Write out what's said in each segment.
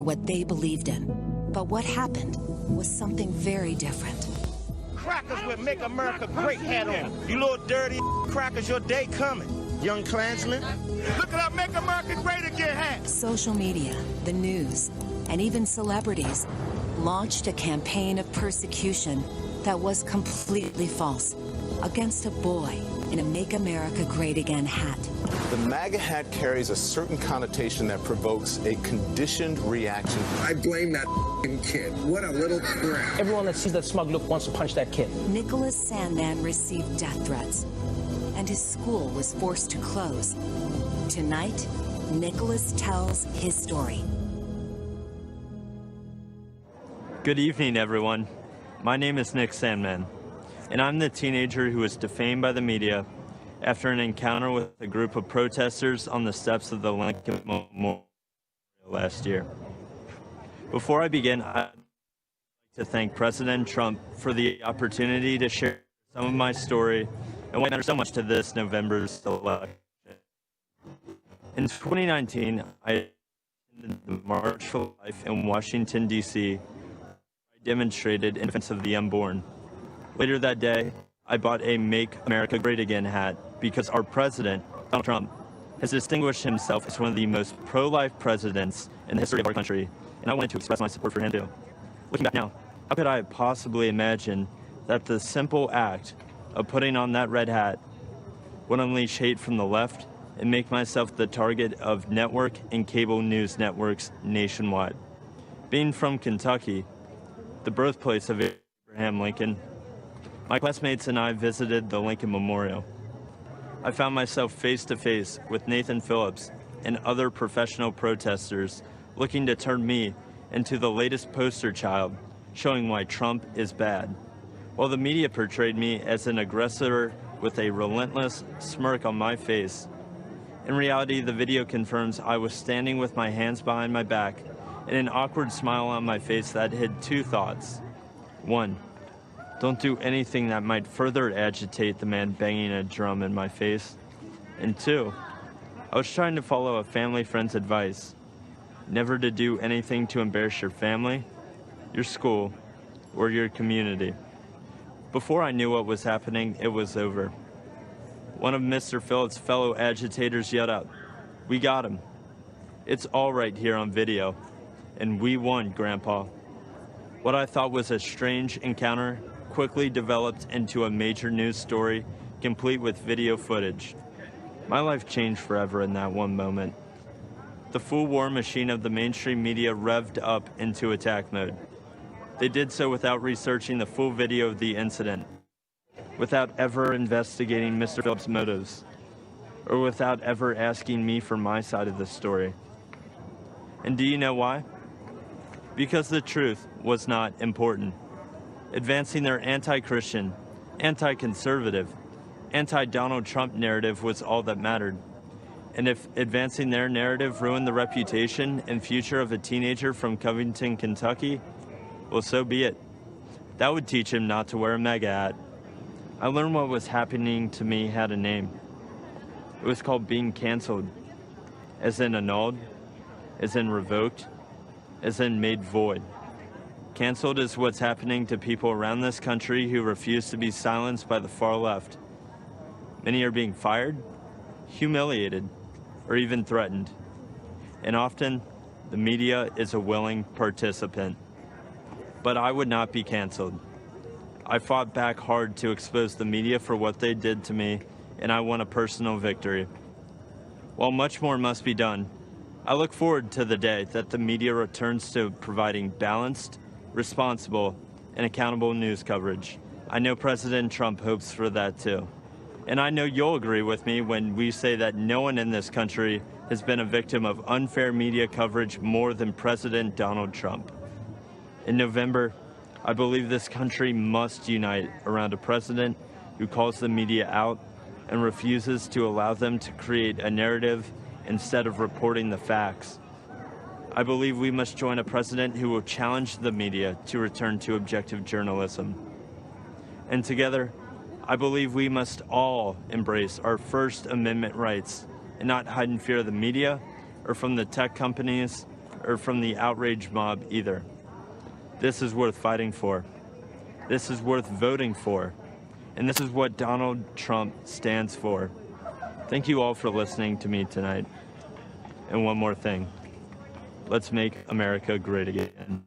what they believed in. But what happened was something very different. Crackers with Make America Great hat on. You little dirty crackers, your day coming. Young Klansmen. Look at that Make America Great Again hat. Social media, the news, and even celebrities launched a campaign of persecution that was completely false against a boy in a Make America Great Again hat. The MAGA hat carries a certain connotation that provokes a conditioned reaction. I blame that kid. What a little crap. Everyone that sees that smug look wants to punch that kid. Nicholas Sandman received death threats, and his school was forced to close. Tonight, Nicholas tells his story. Good evening, everyone. My name is Nick Sandman, and I'm the teenager who was defamed by the media after an encounter with a group of protesters on the steps of the Lincoln Memorial last year. Before I begin, I'd like to thank President Trump for the opportunity to share some of my story and why it matters so much to this November's election. In 2019, I attended the March for Life in Washington, D.C. I demonstrated in defense of the unborn. Later that day, I bought a Make America Great Again hat because our president, Donald Trump, has distinguished himself as one of the most pro-life presidents in the history of our country, and I wanted to express my support for him too. Looking back now, how could I possibly imagine that the simple act of putting on that red hat would unleash hate from the left and make myself the target of network and cable news networks nationwide? Being from Kentucky, the birthplace of Abraham Lincoln, my classmates and I visited the Lincoln Memorial. I found myself face to face with Nathan Phillips and other professional protesters looking to turn me into the latest poster child showing why Trump is bad, while the media portrayed me as an aggressor with a relentless smirk on my face. In reality, the video confirms I was standing with my hands behind my back and an awkward smile on my face that hid two thoughts. One, don't do anything that might further agitate the man banging a drum in my face. And two, I was trying to follow a family friend's advice, never to do anything to embarrass your family, your school, or your community. Before I knew what was happening, it was over. One of Mr. Phillips' fellow agitators yelled out, "We got him. It's all right here on video. And we won, Grandpa." What I thought was a strange encounter quickly developed into a major news story, complete with video footage. My life changed forever in that one moment. The full war machine of the mainstream media revved up into attack mode. They did so without researching the full video of the incident, without ever investigating Mr. Phillips' motives, or without ever asking me for my side of the story. And do you know why? Because the truth was not important. Advancing their anti-Christian, anti-conservative, anti-Donald Trump narrative was all that mattered. And if advancing their narrative ruined the reputation and future of a teenager from Covington, Kentucky, well, so be it. That would teach him not to wear a MAGA hat. I learned what was happening to me had a name. It was called being canceled, as in annulled, as in revoked, as in made void. Canceled is what's happening to people around this country who refuse to be silenced by the far left. Many are being fired, humiliated, or even threatened. And often, the media is a willing participant. But I would not be canceled. I fought back hard to expose the media for what they did to me, and I won a personal victory. While much more must be done, I look forward to the day that the media returns to providing balanced, responsible, and accountable news coverage. I know President Trump hopes for that too. And I know you'll agree with me when we say that no one in this country has been a victim of unfair media coverage more than President Donald Trump. In November, I believe this country must unite around a president who calls the media out and refuses to allow them to create a narrative instead of reporting the facts. I believe we must join a president who will challenge the media to return to objective journalism. And together, I believe we must all embrace our First Amendment rights and not hide in fear of the media or from the tech companies or from the outrage mob either. This is worth fighting for. This is worth voting for. And this is what Donald Trump stands for. Thank you all for listening to me tonight. And one more thing. Let's make America great again.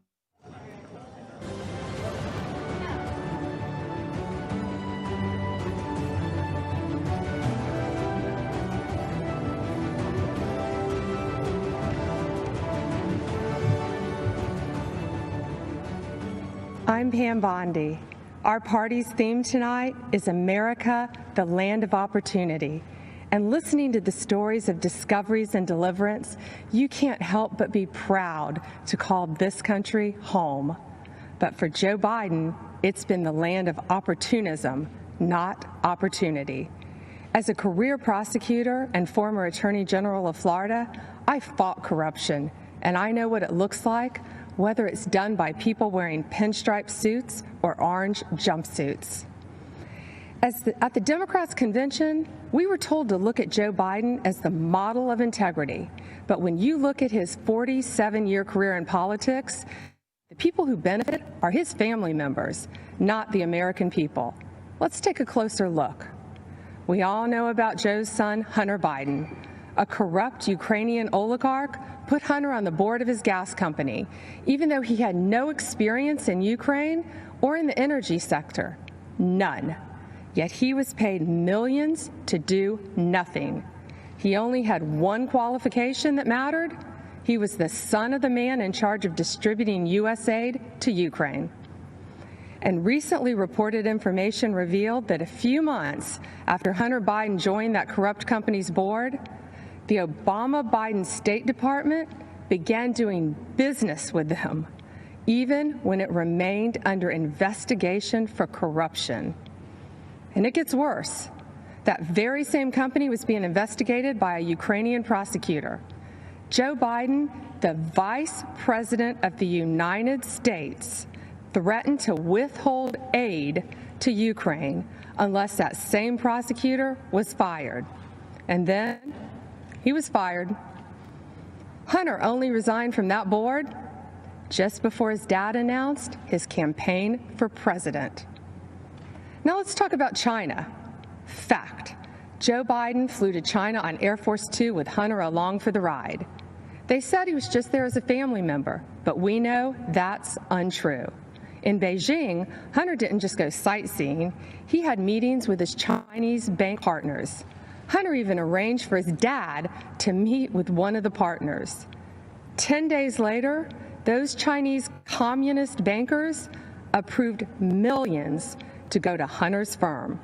I'm Pam Bondi. Our party's theme tonight is America, the Land of Opportunity. And listening to the stories of discoveries and deliverance, you can't help but be proud to call this country home. But for Joe Biden, it's been the land of opportunism, not opportunity. As a career prosecutor and former Attorney General of Florida, I fought corruption, and I know what it looks like, whether it's done by people wearing pinstripe suits or orange jumpsuits. At the Democrats' convention, we were told to look at Joe Biden as the model of integrity. But when you look at his 47-year career in politics, the people who benefit are his family members, not the American people. Let's take a closer look. We all know about Joe's son, Hunter Biden. A corrupt Ukrainian oligarch put Hunter on the board of his gas company, even though he had no experience in Ukraine or in the energy sector. None. Yet he was paid millions to do nothing. He only had one qualification that mattered. He was the son of the man in charge of distributing U.S. aid to Ukraine. And recently reported information revealed that a few months after Hunter Biden joined that corrupt company's board, the Obama-Biden State Department began doing business with them, even when it remained under investigation for corruption. And it gets worse. That very same company was being investigated by a Ukrainian prosecutor. Joe Biden, the Vice President of the United States, threatened to withhold aid to Ukraine unless that same prosecutor was fired. And then he was fired. Hunter only resigned from that board just before his dad announced his campaign for president. Now let's talk about China. Fact: Joe Biden flew to China on Air Force Two with Hunter along for the ride. They said he was just there as a family member, but we know that's untrue. In Beijing, Hunter didn't just go sightseeing. He had meetings with his Chinese bank partners. Hunter even arranged for his dad to meet with one of the partners. 10 days later, those Chinese communist bankers approved millions to go to Hunter's firm.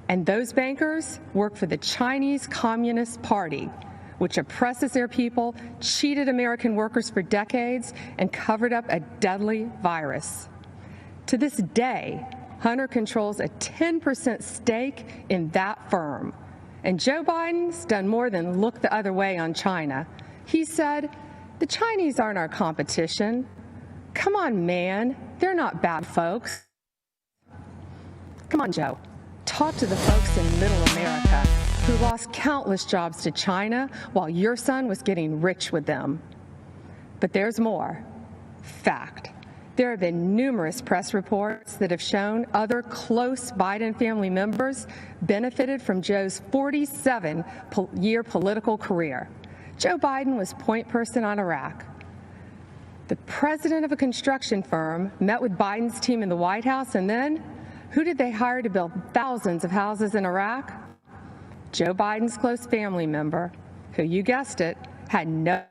And those bankers work for the Chinese Communist Party, which oppresses their people, cheated American workers for decades, and covered up a deadly virus. To this day, Hunter controls a 10% stake in that firm. And Joe Biden's done more than look the other way on China. He said, "The Chinese aren't our competition. Come on, man, they're not bad folks." Come on, Joe. Talk to the folks in Middle America who lost countless jobs to China while your son was getting rich with them. But there's more. Fact: there have been numerous press reports that have shown other close Biden family members benefited from Joe's 47-year political career. Joe Biden was point person on Iraq. The president of a construction firm met with Biden's team in the White House, and then who did they hire to build thousands of houses in Iraq? Joe Biden's close family member, who, you guessed it, had no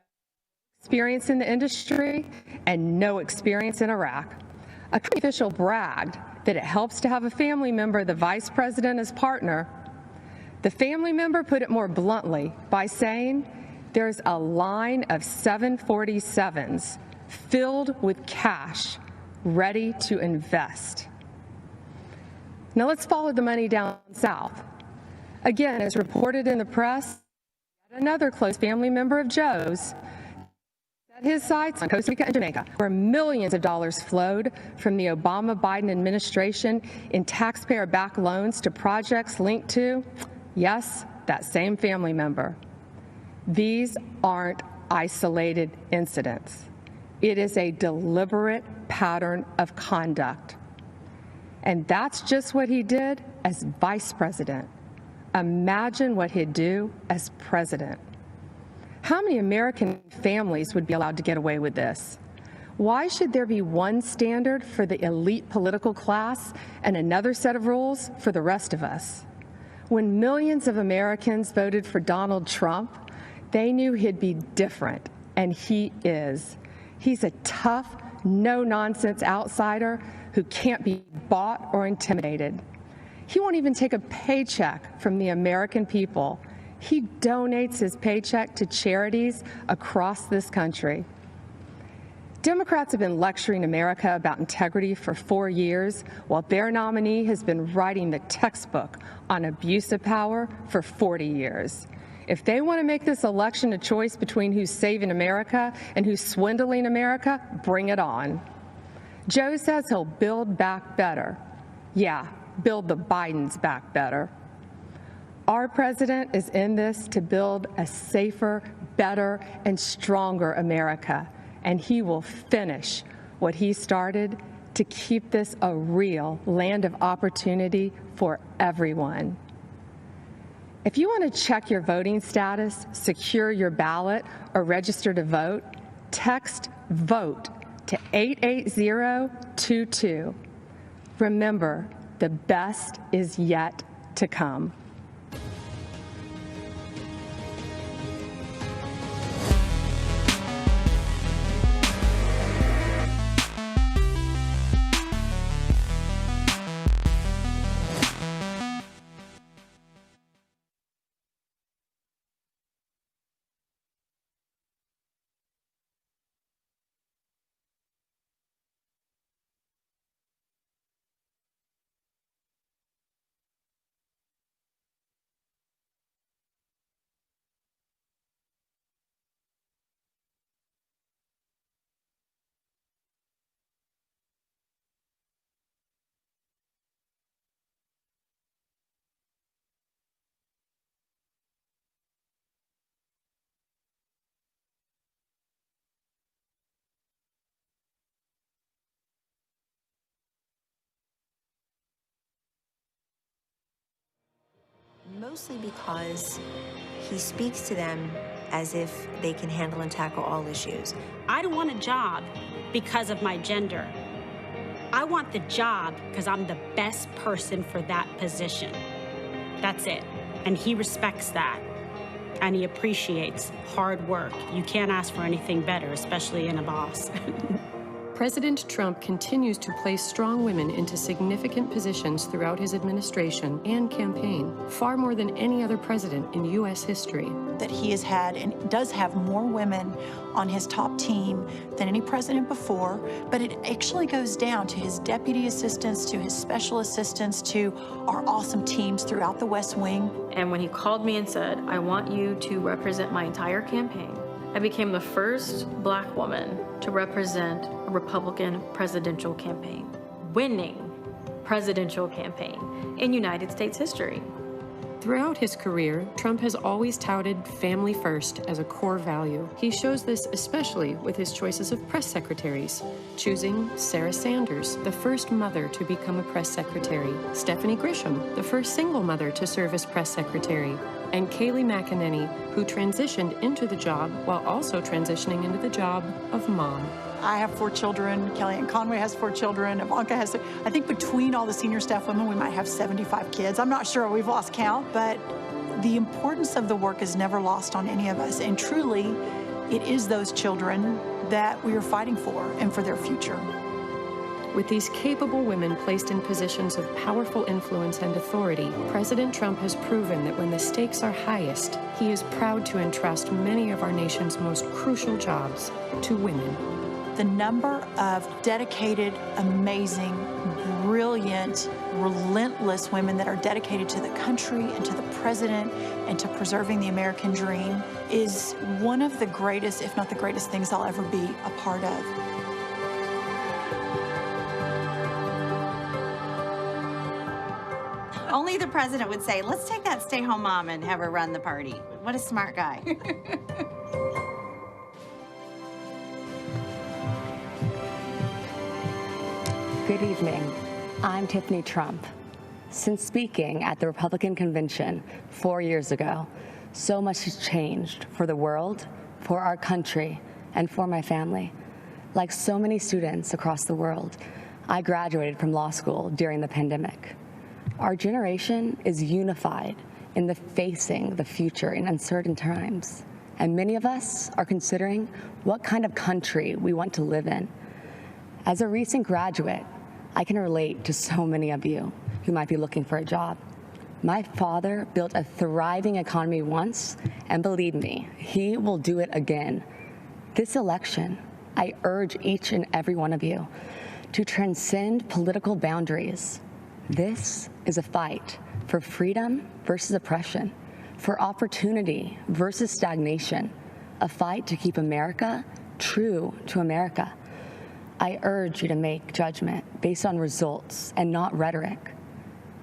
experience in the industry and no experience in Iraq. A company official bragged that it helps to have a family member, the vice president, as partner. The family member put it more bluntly by saying there's a line of 747s filled with cash ready to invest. Now let's follow the money down south. Again, as reported in the press, another close family member of Joe's set his sights on Costa Rica and Jamaica, where millions of dollars flowed from the Obama-Biden administration in taxpayer-backed loans to projects linked to, yes, that same family member. These aren't isolated incidents. It is a deliberate pattern of conduct. And that's just what he did as vice president. Imagine what he'd do as president. How many American families would be allowed to get away with this? Why should there be one standard for the elite political class and another set of rules for the rest of us? When millions of Americans voted for Donald Trump, they knew he'd be different, and he is. He's a tough, no-nonsense outsider who can't be bought or intimidated. He won't even take a paycheck from the American people. He donates his paycheck to charities across this country. Democrats have been lecturing America about integrity for 4 years, while their nominee has been writing the textbook on abuse of power for 40 years. If they want to make this election a choice between who's saving America and who's swindling America, bring it on. Joe says he'll build back better. Yeah, build the Bidens back better. Our president is in this to build a safer, better, and stronger America, and he will finish what he started to keep this a real land of opportunity for everyone. If you want to check your voting status, secure your ballot, or register to vote, text VOTE to 88022. Remember, the best is yet to come. Mostly because he speaks to them as if they can handle and tackle all issues. I don't want a job because of my gender. I want the job because I'm the best person for that position. That's it. And he respects that. And he appreciates hard work. You can't ask for anything better, especially in a boss. President Trump continues to place strong women into significant positions throughout his administration and campaign, far more than any other president in U.S. history. That he has had and does have more women on his top team than any president before, but it actually goes down to his deputy assistants, to his special assistants, to our awesome teams throughout the West Wing. And when he called me and said, I want you to represent my entire campaign, I became the first Black woman to represent a Republican presidential campaign, winning presidential campaign in United States history. Throughout his career, Trump has always touted family first as a core value. He shows this especially with his choices of press secretaries, choosing Sarah Sanders, the first mother to become a press secretary, Stephanie Grisham, the first single mother to serve as press secretary, and Kayleigh McEnany, who transitioned into the job while also transitioning into the job of mom. I have 4 children. Kellyanne Conway has 4 children. Ivanka has, I think between all the senior staff women, we might have 75 kids. I'm not sure, we've lost count, but the importance of the work is never lost on any of us. And truly, it is those children that we are fighting for and for their future. With these capable women placed in positions of powerful influence and authority, President Trump has proven that when the stakes are highest, he is proud to entrust many of our nation's most crucial jobs to women. The number of dedicated, amazing, brilliant, relentless women that are dedicated to the country and to the president and to preserving the American dream is one of the greatest, if not the greatest things I'll ever be a part of. Only the president would say, let's take that stay-home mom and have her run the party. What a smart guy. Good evening. I'm Tiffany Trump. Since speaking at the Republican convention 4 years ago, so much has changed for the world, for our country, and for my family. Like so many students across the world, I graduated from law school during the pandemic. Our generation is unified in the facing the future in uncertain times, and many of us are considering what kind of country we want to live in. As a recent graduate, I can relate to so many of you who might be looking for a job. My father built a thriving economy once, and believe me, he will do it again. This election, I urge each and every one of you to transcend political boundaries. This is a fight for freedom versus oppression, for opportunity versus stagnation, a fight to keep America true to America. I urge you to make judgment based on results and not rhetoric.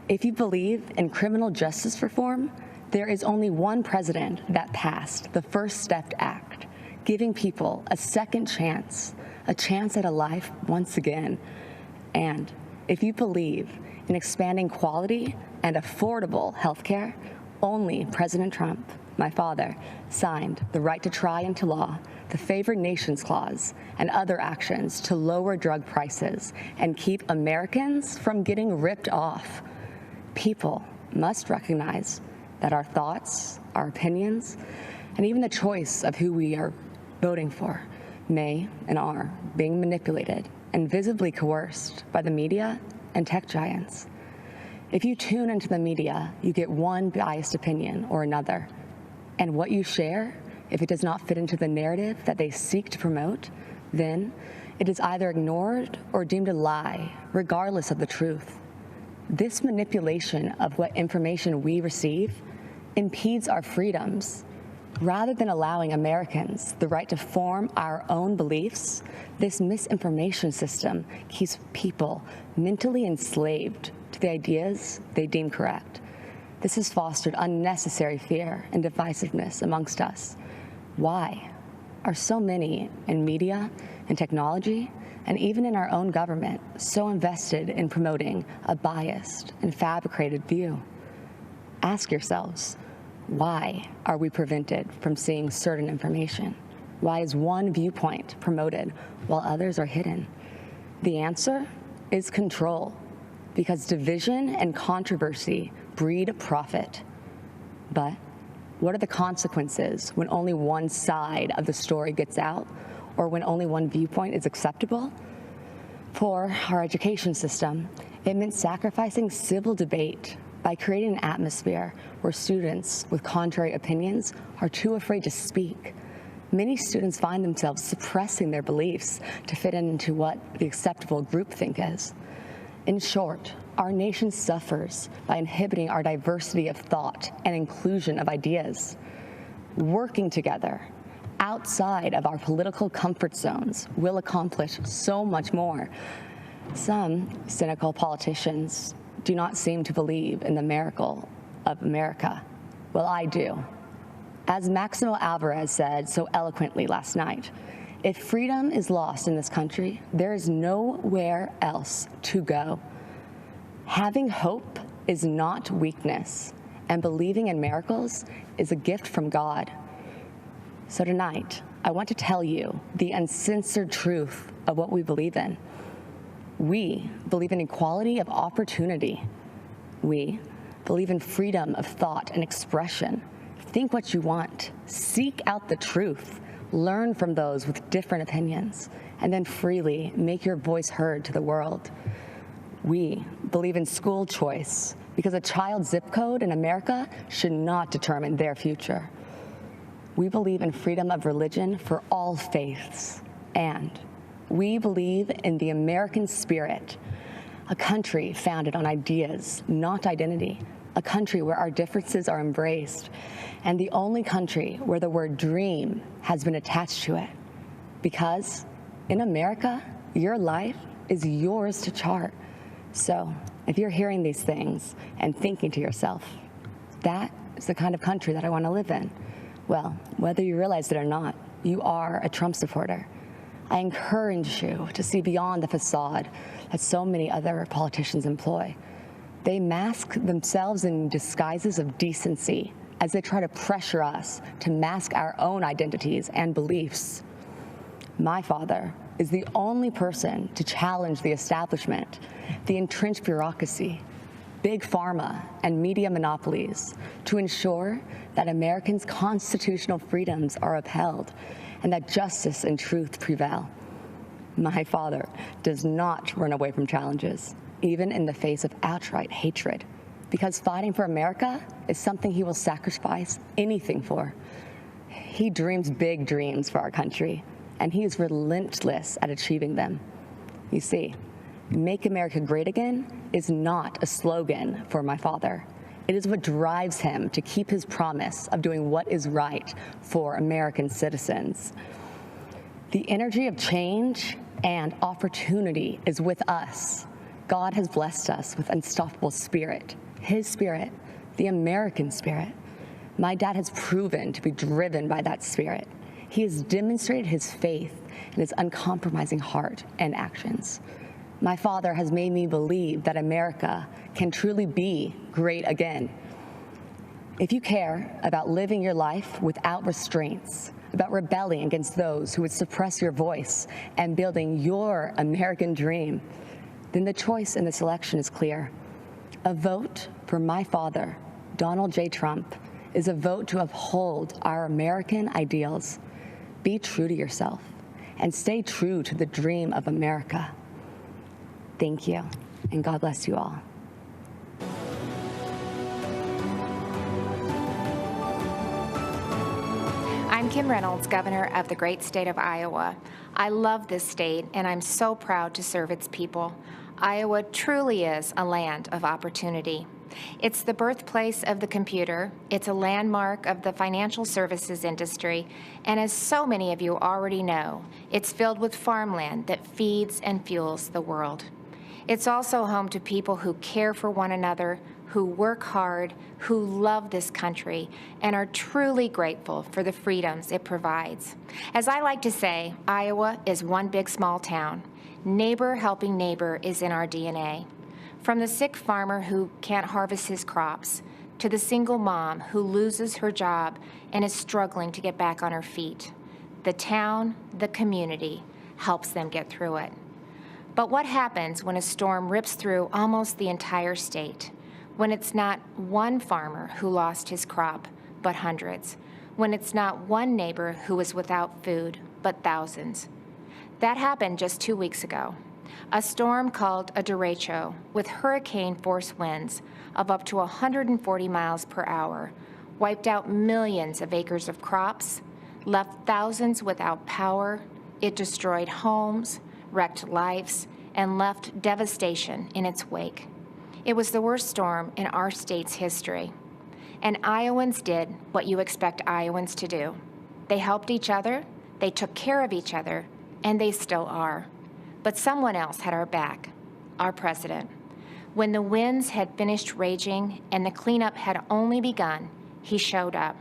If you believe in criminal justice reform, there is only one president that passed the First Step Act, giving people a second chance, a chance at a life once again. And if you believe in expanding quality and affordable health care, only President Trump, my father, signed the right to try into law, the Favored Nations Clause, and other actions to lower drug prices and keep Americans from getting ripped off. People must recognize that our thoughts, our opinions, and even the choice of who we are voting for may and are being manipulated and visibly coerced by the media and tech giants. If you tune into the media, you get one biased opinion or another. And what you share, if it does not fit into the narrative that they seek to promote, then it is either ignored or deemed a lie, regardless of the truth. This manipulation of what information we receive impedes our freedoms. Rather than allowing Americans the right to form our own beliefs, this misinformation system keeps people mentally enslaved to the ideas they deem correct. This has fostered unnecessary fear and divisiveness amongst us. Why are so many in media and technology, and even in our own government, so invested in promoting a biased and fabricated view? Ask yourselves, why are we prevented from seeing certain information? Why is one viewpoint promoted while others are hidden? The answer is control, because division and controversy breed profit. But what are the consequences when only one side of the story gets out, or when only one viewpoint is acceptable? For our education system, it meant sacrificing civil debate by creating an atmosphere where students with contrary opinions are too afraid to speak. Many students find themselves suppressing their beliefs to fit into what the acceptable groupthink is. In short, our nation suffers by inhibiting our diversity of thought and inclusion of ideas. Working together outside of our political comfort zones will accomplish so much more. Some cynical politicians do not seem to believe in the miracle of America. Well, I do. As Maximo Alvarez said so eloquently last night, if freedom is lost in this country, there is nowhere else to go. Having hope is not weakness, and believing in miracles is a gift from God. So tonight, I want to tell you the uncensored truth of what we believe in. We believe in equality of opportunity. We believe in freedom of thought and expression. Think what you want. Seek out the truth. Learn from those with different opinions, and then freely make your voice heard to the world. We believe in school choice because a child's zip code in America should not determine their future. We believe in freedom of religion for all faiths, and we believe in the American spirit, a country founded on ideas, not identity, a country where our differences are embraced, and the only country where the word dream has been attached to it. Because in America, your life is yours to chart. So if you're hearing these things and thinking to yourself, that is the kind of country that I want to live in, well, whether you realize it or not, you are a Trump supporter. I encourage you to see beyond the facade that so many other politicians employ. They mask themselves in disguises of decency as they try to pressure us to mask our own identities and beliefs. My father is the only person to challenge the establishment, the entrenched bureaucracy, big pharma, and media monopolies to ensure that Americans' constitutional freedoms are upheld and that justice and truth prevail. My father does not run away from challenges, even in the face of outright hatred, because fighting for America is something he will sacrifice anything for. He dreams big dreams for our country, and he is relentless at achieving them. You see, Make America Great Again is not a slogan for my father. It is what drives him to keep his promise of doing what is right for American citizens. The energy of change and opportunity is with us. God has blessed us with unstoppable spirit, his spirit, the American spirit. My dad has proven to be driven by that spirit. He has demonstrated his faith and his uncompromising heart and actions. My father has made me believe that America can truly be great again. If you care about living your life without restraints, about rebelling against those who would suppress your voice and building your American dream, then the choice in this election is clear. A vote for my father, Donald J. Trump, is a vote to uphold our American ideals. Be true to yourself and stay true to the dream of America. Thank you, and God bless you all. I'm Kim Reynolds, Governor of the great state of Iowa. I love this state, and I'm so proud to serve its people. Iowa truly is a land of opportunity. It's the birthplace of the computer, it's a landmark of the financial services industry, and as so many of you already know, it's filled with farmland that feeds and fuels the world. It's also home to people who care for one another, who work hard, who love this country, and are truly grateful for the freedoms it provides. As I like to say, Iowa is one big small town. Neighbor helping neighbor is in our DNA. From the sick farmer who can't harvest his crops, to the single mom who loses her job and is struggling to get back on her feet, the town, the community, helps them get through it. But what happens when a storm rips through almost the entire state? When it's not one farmer who lost his crop, but hundreds? When it's not one neighbor who was without food, but thousands? That happened just 2 weeks ago. A storm called a derecho, with hurricane-force winds of up to 140 miles per hour, wiped out millions of acres of crops, left thousands without power. It destroyed homes, wrecked lives, and left devastation in its wake. It was the worst storm in our state's history. And Iowans did what you expect Iowans to do. They helped each other, they took care of each other, and they still are. But someone else had our back, our president. When the winds had finished raging and the cleanup had only begun, he showed up.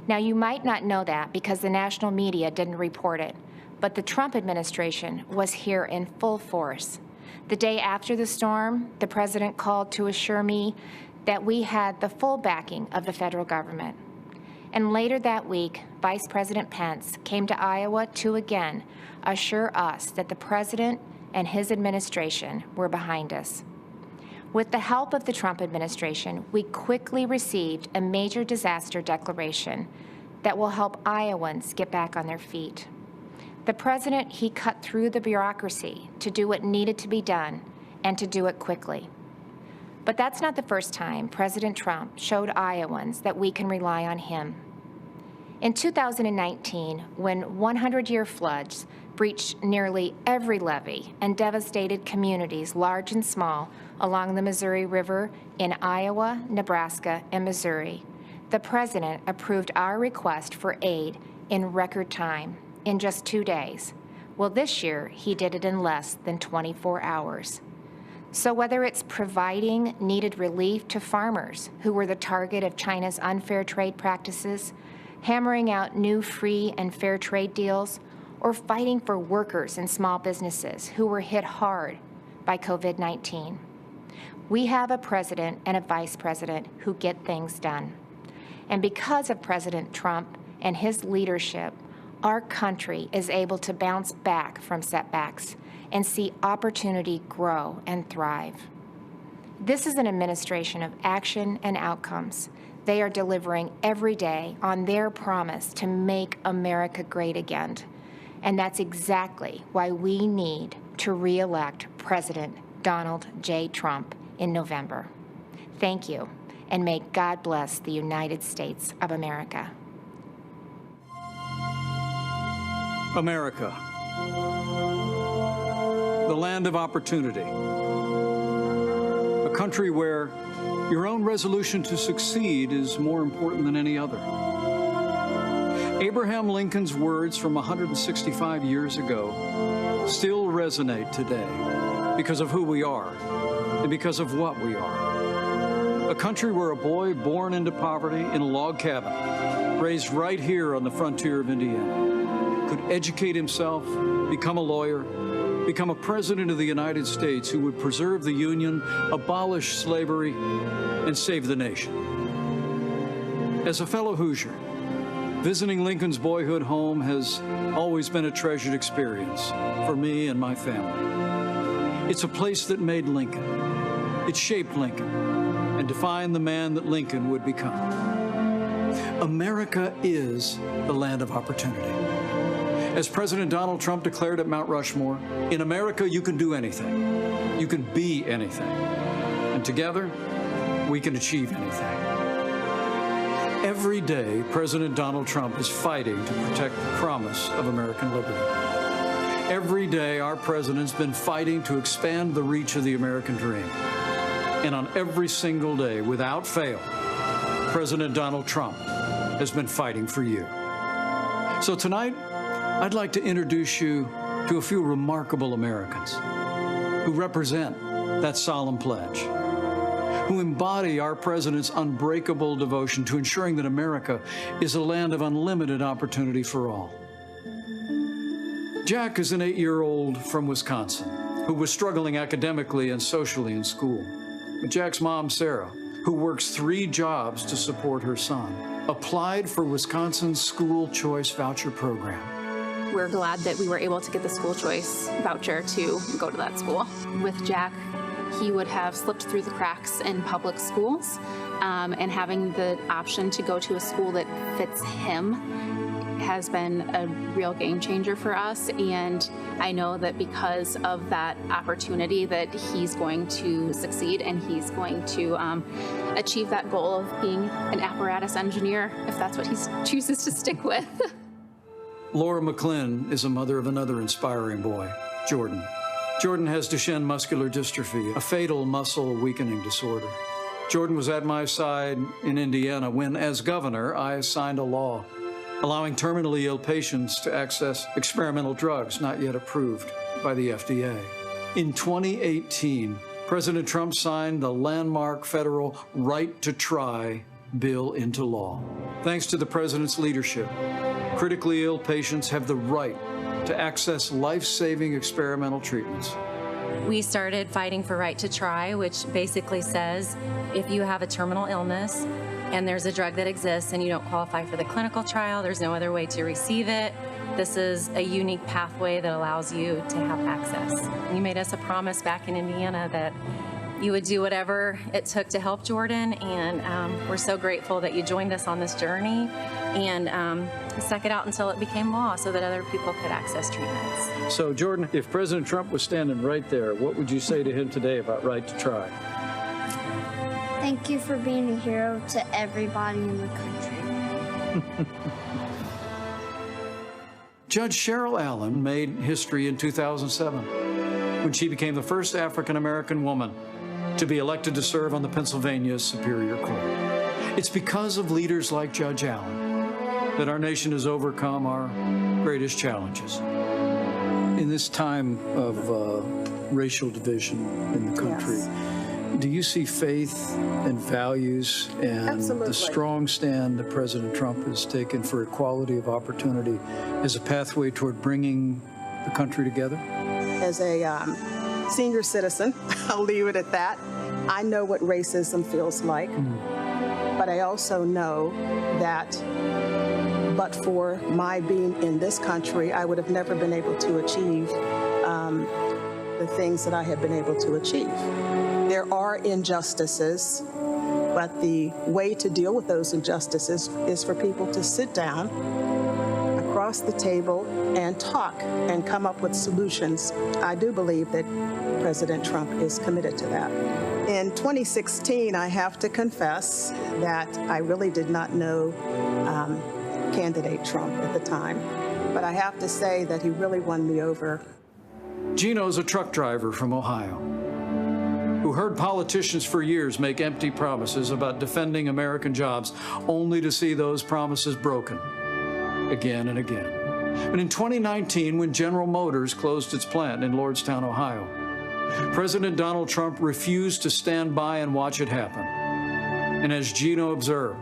Now, you might not know that because the national media didn't report it, but the Trump administration was here in full force. The day after the storm, the president called to assure me that we had the full backing of the federal government. And later that week, Vice President Pence came to Iowa to again assure us that the president and his administration were behind us. With the help of the Trump administration, we quickly received a major disaster declaration that will help Iowans get back on their feet. The president, he cut through the bureaucracy to do what needed to be done and to do it quickly. But that's not the first time President Trump showed Iowans that we can rely on him. In 2019, when 100-year floods breached nearly every levee and devastated communities large and small along the Missouri River in Iowa, Nebraska, and Missouri, the president approved our request for aid in record time, in just 2 days. Well, this year, he did it in less than 24 hours. So whether it's providing needed relief to farmers who were the target of China's unfair trade practices, hammering out new free and fair trade deals, or fighting for workers and small businesses who were hit hard by COVID-19. We have a president and a vice president who get things done. And because of President Trump and his leadership, our country is able to bounce back from setbacks and see opportunity grow and thrive. This is an administration of action and outcomes. They are delivering every day on their promise to make America great again. And that's exactly why we need to re-elect President Donald J. Trump in November. Thank you, and may God bless the United States of America. America, the land of opportunity, a country where your own resolution to succeed is more important than any other. Abraham Lincoln's words from 165 years ago still resonate today because of who we are and because of what we are. A country where a boy born into poverty in a log cabin, raised right here on the frontier of Indiana, could educate himself, become a lawyer, become a president of the United States who would preserve the Union, abolish slavery, and save the nation. As a fellow Hoosier, visiting Lincoln's boyhood home has always been a treasured experience for me and my family. It's a place that made Lincoln. It shaped Lincoln and defined the man that Lincoln would become. America is the land of opportunity. As President Donald Trump declared at Mount Rushmore, in America you can do anything. You can be anything. And together, we can achieve anything. Every day, President Donald Trump is fighting to protect the promise of American liberty. Every day, our president's been fighting to expand the reach of the American dream. And on every single day, without fail, President Donald Trump has been fighting for you. So tonight, I'd like to introduce you to a few remarkable Americans who represent that solemn pledge, who embody our president's unbreakable devotion to ensuring that America is a land of unlimited opportunity for all. Jack is an 8-year-old from Wisconsin who was struggling academically and socially in school. But Jack's mom, Sarah, who works 3 jobs to support her son, applied for Wisconsin's school choice voucher program. We're glad that we were able to get the school choice voucher to go to that school. With Jack, he would have slipped through the cracks in public schools, and having the option to go to a school that fits him has been a real game changer for us. And I know that because of that opportunity that he's going to succeed and he's going to achieve that goal of being an apparatus engineer, if that's what he chooses to stick with. Laura McClin is a mother of another inspiring boy, Jordan. Jordan has Duchenne muscular dystrophy, a fatal muscle weakening disorder. Jordan was at my side in Indiana when, as governor, I signed a law allowing terminally ill patients to access experimental drugs not yet approved by the FDA. In 2018, President Trump signed the landmark federal Right to Try bill into law. Thanks to the president's leadership, critically ill patients have the right to access life-saving experimental treatments. We started fighting for Right to Try, which basically says if you have a terminal illness and there's a drug that exists and you don't qualify for the clinical trial, there's no other way to receive it. This is a unique pathway that allows you to have access. You made us a promise back in Indiana that you would do whatever it took to help Jordan, and we're so grateful that you joined us on this journey and stuck it out until it became law so that other people could access treatments. So, Jordan, if President Trump was standing right there, what would you say to him today about Right to Try? Thank you for being a hero to everybody in the country. Judge Cheryl Allen made history in 2007 when she became the first African-American woman to be elected to serve on the Pennsylvania Superior Court. It's because of leaders like Judge Allen that our nation has overcome our greatest challenges. In this time of racial division in the country, do you see faith and values and the strong stand that President Trump has taken for equality of opportunity as a pathway toward bringing the country together? As a senior citizen, I'll leave it at that. I know what racism feels like, but I also know that but for my being in this country, I would have never been able to achieve the things that I have been able to achieve. There are injustices, but the way to deal with those injustices is for people to sit down across the table and talk and come up with solutions. I do believe that President Trump is committed to that. In 2016, I have to confess that I really did not know candidate Trump at the time, but I have to say that he really won me over. Gino's a truck driver from Ohio who heard politicians for years make empty promises about defending American jobs, only to see those promises broken again and again. But in 2019, when General Motors closed its plant in Lordstown, Ohio, President Donald Trump refused to stand by and watch it happen. And as Gino observed,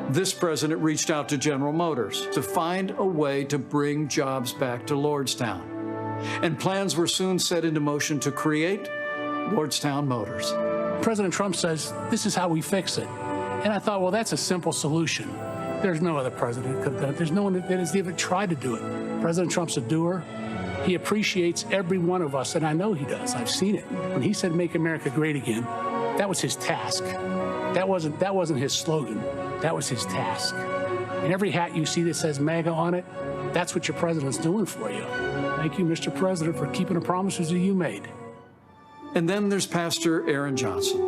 this president reached out to General Motors to find a way to bring jobs back to Lordstown. And plans were soon set into motion to create Lordstown Motors. President Trump says, this is how we fix it. And I thought, well, that's a simple solution. There's no other president that could have done it. There's no one that has even tried to do it. President Trump's a doer. He appreciates every one of us, and I know he does. I've seen it. When he said, make America great again, that was his task. That wasn't his slogan. That was his task. And every hat you see that says MAGA on it, that's what your president's doing for you. Thank you, Mr. President, for keeping the promises that you made. And then there's Pastor Aaron Johnson.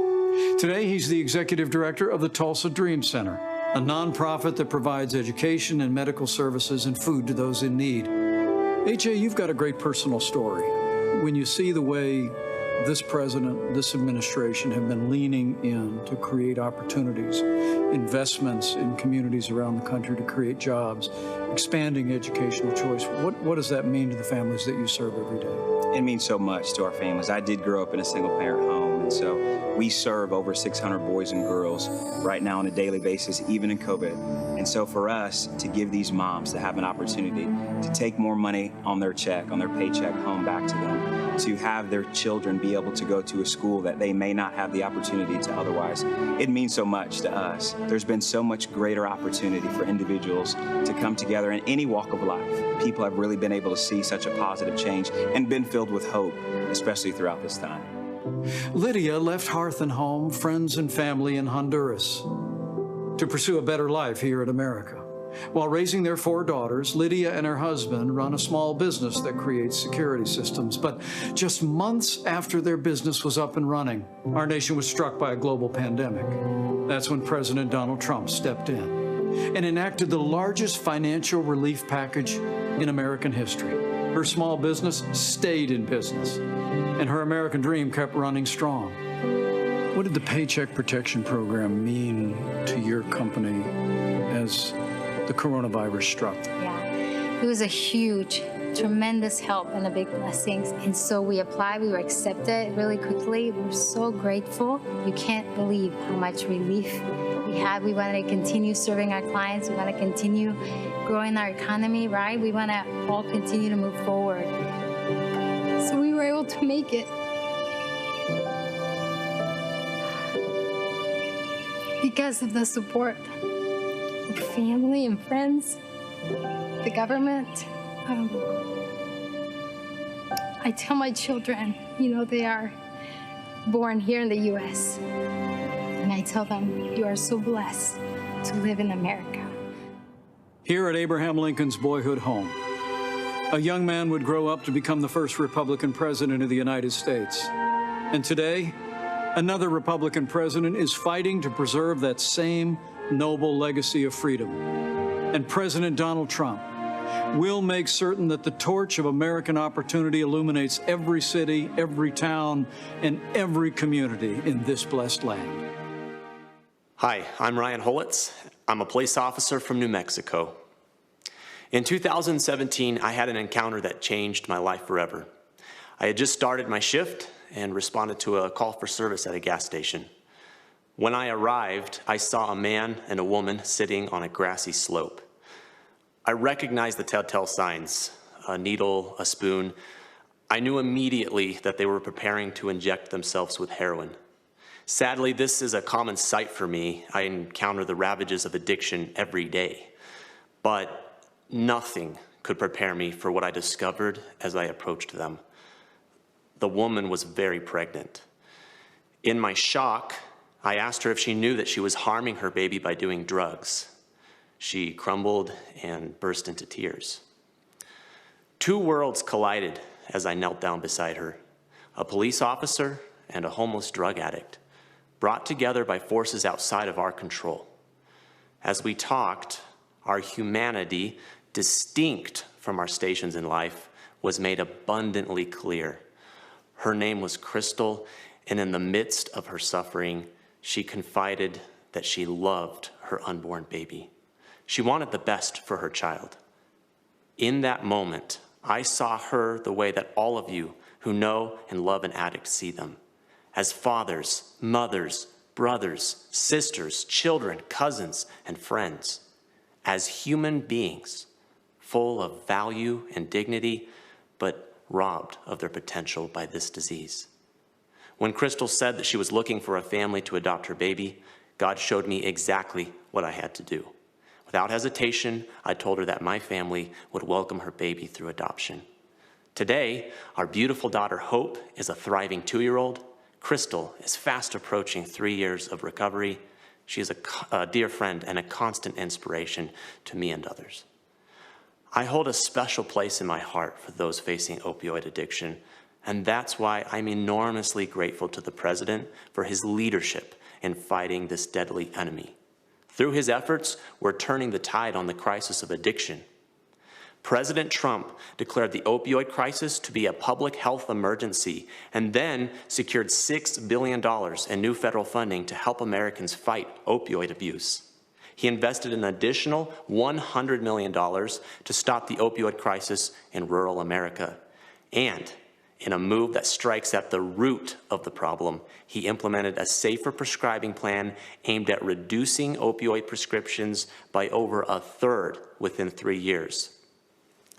Today, he's the executive director of the Tulsa Dream Center, a nonprofit that provides education and medical services and food to those in need. AJ, you've got a great personal story. When you see the way this president, this administration have been leaning in to create opportunities, investments in communities around the country to create jobs, expanding educational choice, what does that mean to the families that you serve every day? It means so much to our families. I did grow up in a single-parent home, and so we serve over 600 boys and girls right now on a daily basis, even in COVID. And so for us to give these moms to have an opportunity to take more money on their check, on their paycheck home back to them, to have their children be able to go to a school that they may not have the opportunity to otherwise, it means so much to us. There's been so much greater opportunity for individuals to come together in any walk of life. People have really been able to see such a positive change and been filled with hope, especially throughout this time. Lydia left hearth and home, friends and family in Honduras to pursue a better life here in America. While raising their 4 daughters, Lydia and her husband run a small business that creates security systems. But just months after their business was up and running, our nation was struck by a global pandemic. That's when President Donald Trump stepped in and enacted the largest financial relief package in American history. Her small business stayed in business, and her American dream kept running strong. What did the Paycheck Protection Program mean to your company as the coronavirus struck? Yeah, it was a huge, tremendous help and a big blessing. And so we applied, we were accepted really quickly. We're so grateful. You can't believe how much relief we had. We want to continue serving our clients. We want to continue growing our economy, right? We want to all continue to move forward. So we were able to make it. Because of the support of family and friends, the government. I tell my children, they are born here in the U.S. And I tell them, you are so blessed to live in America. Here at Abraham Lincoln's boyhood home, a young man would grow up to become the first Republican president of the United States. And today, another Republican president is fighting to preserve that same noble legacy of freedom. And President Donald Trump will make certain that the torch of American opportunity illuminates every city, every town, and every community in this blessed land. Hi, I'm Ryan Holitz. I'm a police officer from New Mexico. In 2017, I had an encounter that changed my life forever. I had just started my shift, and responded to a call for service at a gas station. When I arrived, I saw a man and a woman sitting on a grassy slope. I recognized the telltale signs, a needle, a spoon. I knew immediately that they were preparing to inject themselves with heroin. Sadly, this is a common sight for me. I encounter the ravages of addiction every day. But nothing could prepare me for what I discovered as I approached them. The woman was very pregnant. In my shock, I asked her if she knew that she was harming her baby by doing drugs. She crumbled and burst into tears. Two worlds collided as I knelt down beside her. A police officer and a homeless drug addict, brought together by forces outside of our control. As we talked, our humanity, distinct from our stations in life, was made abundantly clear. Her name was Crystal, and in the midst of her suffering, she confided that she loved her unborn baby. She wanted the best for her child. In that moment, I saw her the way that all of you who know and love an addict see them, as fathers, mothers, brothers, sisters, children, cousins, and friends, as human beings, full of value and dignity, but robbed of their potential by this disease. When Crystal said that she was looking for a family to adopt her baby, God showed me exactly what I had to do. Without hesitation, I told her that my family would welcome her baby through adoption. Today, our beautiful daughter Hope is a thriving 2-year-old. Crystal is fast approaching 3 years of recovery. She is a dear friend and a constant inspiration to me and others. I hold a special place in my heart for those facing opioid addiction, and that's why I'm enormously grateful to the President for his leadership in fighting this deadly enemy. Through his efforts, we're turning the tide on the crisis of addiction. President Trump declared the opioid crisis to be a public health emergency and then secured $6 billion in new federal funding to help Americans fight opioid abuse. He invested an additional $100 million to stop the opioid crisis in rural America. And in a move that strikes at the root of the problem, he implemented a safer prescribing plan aimed at reducing opioid prescriptions by over 1/3 within 3 years.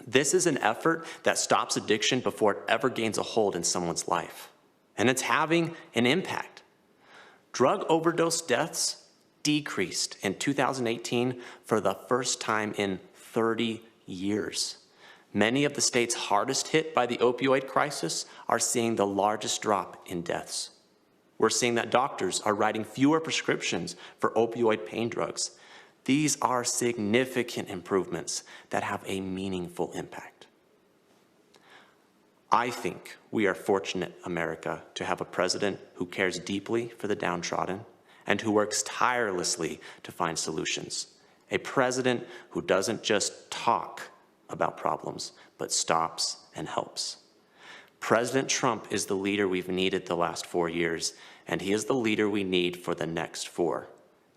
This is an effort that stops addiction before it ever gains a hold in someone's life. And it's having an impact. Drug overdose deaths decreased in 2018 for the first time in 30 years. Many of the states hardest hit by the opioid crisis are seeing the largest drop in deaths. We're seeing that doctors are writing fewer prescriptions for opioid pain drugs. These are significant improvements that have a meaningful impact. I think we are fortunate, America, to have a president who cares deeply for the downtrodden and who works tirelessly to find solutions. A president who doesn't just talk about problems, but stops and helps. President Trump is the leader we've needed the last 4 years, and he is the leader we need for the next 4.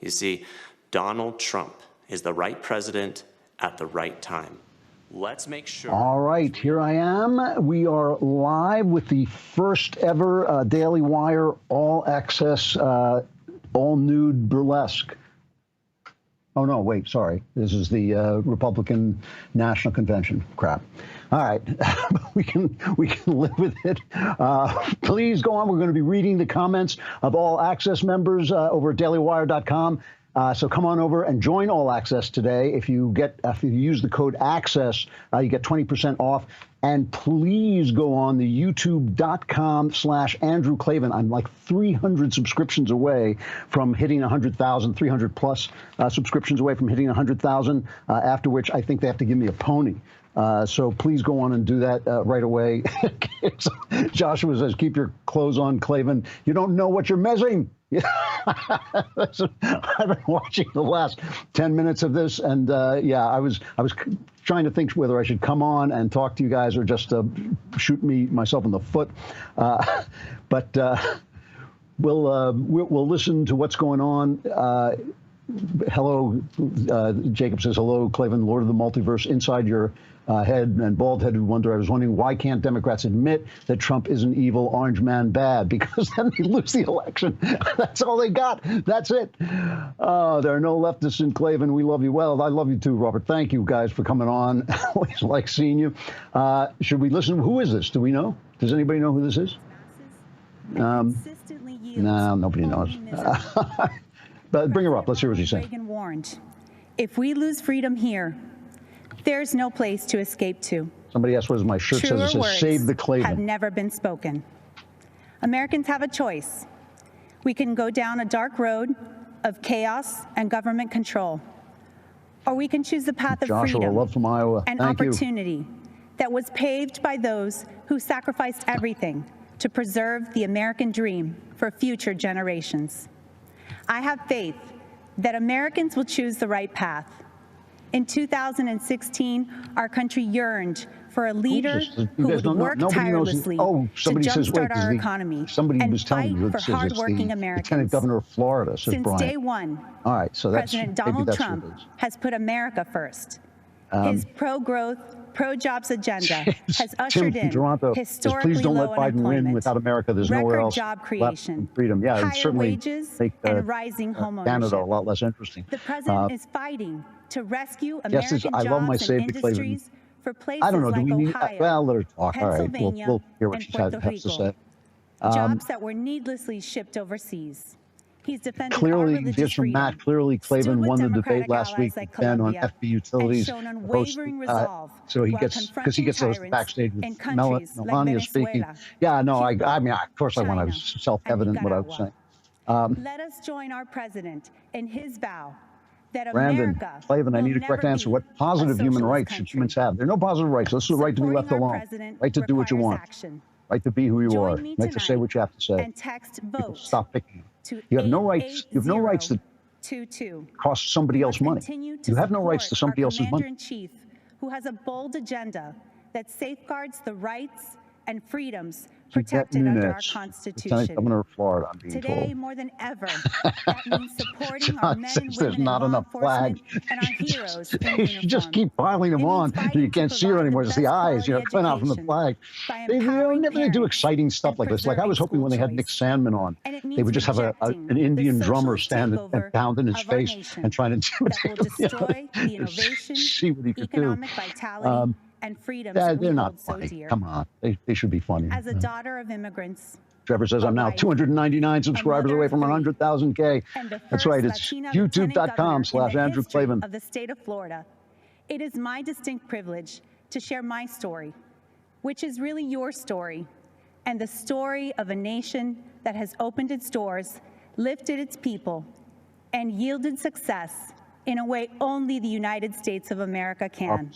You see, Donald Trump is the right president at the right time. Let's make sure. All right, here I am. We are live with the first ever Daily Wire all access, all nude burlesque. Oh, no, wait, sorry. This is the Republican National Convention crap. All right, we can live with it. Please go on. We're going to be reading the comments of All Access members over at dailywire.com. So come on over and join All Access today. If you use the code ACCESS, you get 20% off. And please go on the youtube.com/Andrew Klavan. I'm like 300 subscriptions away from hitting 100,000, 300 plus subscriptions away from hitting 100,000, after which I think they have to give me a pony. So please go on and do that right away. Joshua says, keep your clothes on, Klavan. You don't know what you're missing. I've been watching the last 10 minutes of this, and yeah, I was trying to think whether I should come on and talk to you guys or just shoot myself in the foot. But we'll listen to what's going on. Hello, Jacob says hello, Klavan, Lord of the Multiverse, inside your head and bald-headed wonder. I was wondering, why can't Democrats admit that Trump is an evil orange man bad? Because then they lose the election. That's all they got. That's it. There are no leftists in Cleveland. We love you. Well, I love you too, Robert. Thank you guys for coming on. Always like seeing you. Should we listen? Who is this? Do we know? Does anybody know who this is? No, nobody knows. But bring her up. Let's hear what she's saying. Reagan warned, if we lose freedom here, there's no place to escape to. Somebody asked what my shirt says. It says, save the Cleveland. Have never been spoken. Americans have a choice. We can go down a dark road of chaos and government control, or we can choose the path of freedom love from Iowa. and Thank opportunity that was paved by those who sacrificed everything to preserve the American dream for future generations. I have faith that Americans will choose the right path. In 2016, our country yearned for a leader who would work tirelessly to jumpstart our economy and fight for hardworking Americans. Lieutenant Governor of Florida, says Since Brian. day one, All right, so that's, President Donald Trump has put America first. His pro-growth, pro-jobs agenda has ushered in historically please don't low let Biden unemployment, win. Without America, there's nowhere record else job creation, freedom. Yeah, higher and certainly wages, make and rising home Canada a ownership. lot less interesting. The president is fighting to rescue American I love my jobs save and the Cleveland. industries for places I don't know. like Do we need? Ohio, Well, let her talk. All right, Pennsylvania, we'll hear what and she Puerto has to Rico. say. Jobs that were needlessly shipped overseas. He's defended our Clearly, religious here's from freedom, Matt. Clearly, Cleveland won the debate last week like with Ben on Colombia, FB Utilities. and shown unwavering resolve So he while gets because he gets those confronting backstage tyrants in with countries like Melania speaking. Venezuela, Yeah, no, I mean, of course, I want to self-evident what I was saying. Let us join our president in his vow that Brandon, America Cleveland, I will need a correct never answer. be What positive a human socialist rights should country. humans have? There are no positive rights. This is the right to be left Supporting our alone, president right to do what you requires want, action. right to be who you Join are, me right to say tonight what you have to say. and text People vote stop picking. to You have no rights. You have no rights to 88022. cost somebody else money. Continue to You have no rights to support somebody our else's money. Commander-in-Chief, who has a bold agenda that safeguards the rights and freedoms protected under our Constitution. Lieutenant Governor of Florida, I'm being Today, told. more than ever, that means supporting our men and There's women in not law enough flags. enforcement and our heroes in They should just uniform. keep piling them on. You can't see her anymore. It's the eyes, coming out from the flag. They never do exciting stuff like this. Like I was hoping when they had Nick Sandman on, they would just have an Indian drummer stand and pound in his face and try to intimidate him. Destroy the innovation, see what he could do. economic vitality, and freedoms we They're not hold so funny. dear. Come on. They should be funny. As a daughter of immigrants, Trevor says, I'm now 299 subscribers away from 100,000K. That's right. It's youtube.com/Andrew Clavin. of the state of Florida, it is my distinct privilege to share my story, which is really your story, and the story of a nation that has opened its doors, lifted its people, and yielded success in a way only the United States of America can.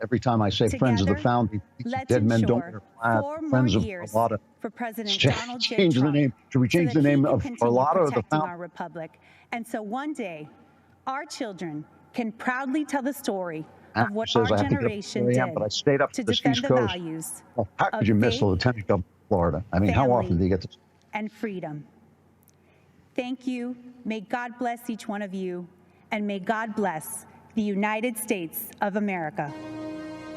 Every time I say friends of the founding, dead men don't wear flags. Friends of Carlotta. For President Donald J. Change the Trump, name. Should we change the name of Carlotta or the protecting founding? our republic. And so one day, our children can proudly tell the story of what our generation did but I stayed up to this defend East the Coast. values Well, how of could you miss faith, the Lieutenant Governor of Florida? I mean, how often do you get to? and freedom. Thank you. May God bless each one of you, and may God bless the United States of America.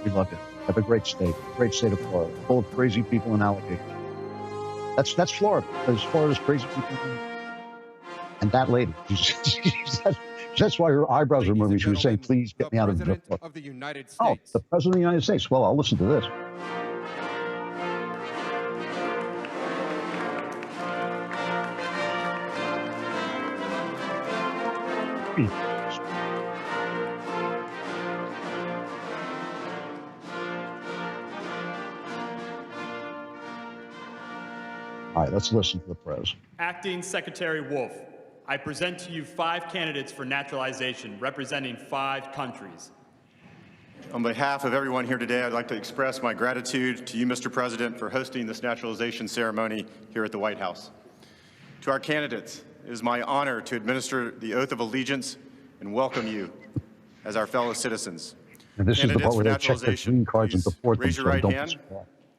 We love it. Have a great state of Florida, full of crazy people and alligators. That's Florida. There's Florida's crazy people. And that lady, that's why her eyebrows were moving. She was saying, please get me out of the United States. Oh, the President of the United States. Well, I'll listen to this. All right, let's listen to the press. Acting Secretary Wolf, I present to you 5 candidates for naturalization representing 5 countries. On behalf of everyone here today, I'd like to express my gratitude to you, Mr. President, for hosting this naturalization ceremony here at the White House. To our candidates, it is my honor to administer the oath of allegiance and welcome you as our fellow citizens. And this is the part where they check their green cards and deport them. Raise your right hand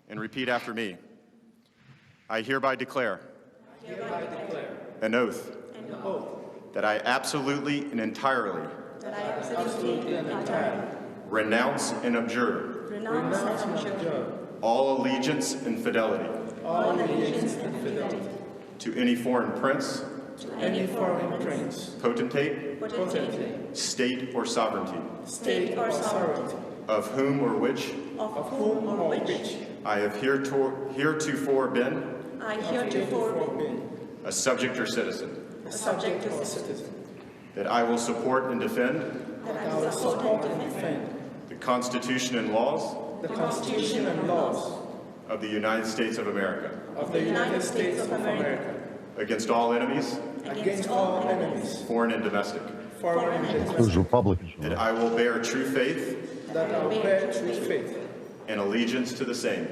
and repeat after me. I hereby declare an oath that I absolutely and entirely renounce and abjure all allegiance and fidelity to any foreign prince, potentate, state or sovereignty, of whom or which I have heretofore been a subject or citizen, that I will support and defend the Constitution and laws of the United States of America, against all enemies, foreign and domestic, Those Republicans. that I will bear true faith and allegiance to the same,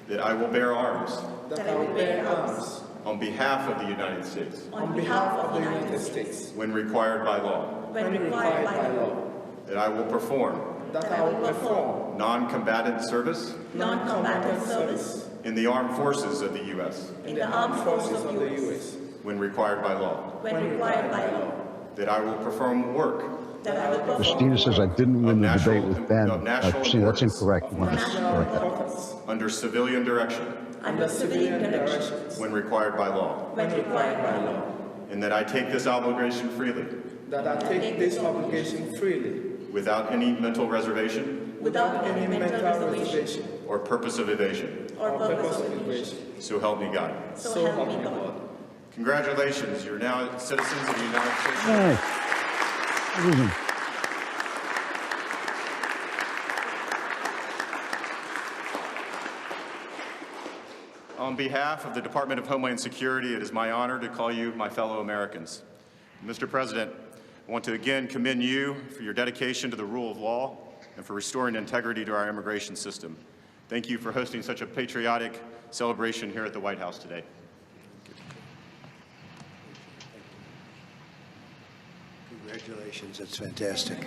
that I will bear arms on behalf of the United States when required by law, that I will perform non-combatant service in the armed forces of the U.S. when required by law, that I will perform work Christina says I didn't win the debate with Ben. Christina, that's incorrect. You want to correct that. under civilian direction when required by law, and that I take this obligation freely without any mental reservation or purpose of evasion. So help me God. Congratulations, you're now citizens of the United States. Hey. On behalf of the Department of Homeland Security, it is my honor to call you my fellow Americans. Mr. President, I want to again commend you for your dedication to the rule of law and for restoring integrity to our immigration system. Thank you for hosting such a patriotic celebration here at the White House today. Congratulations, that's fantastic.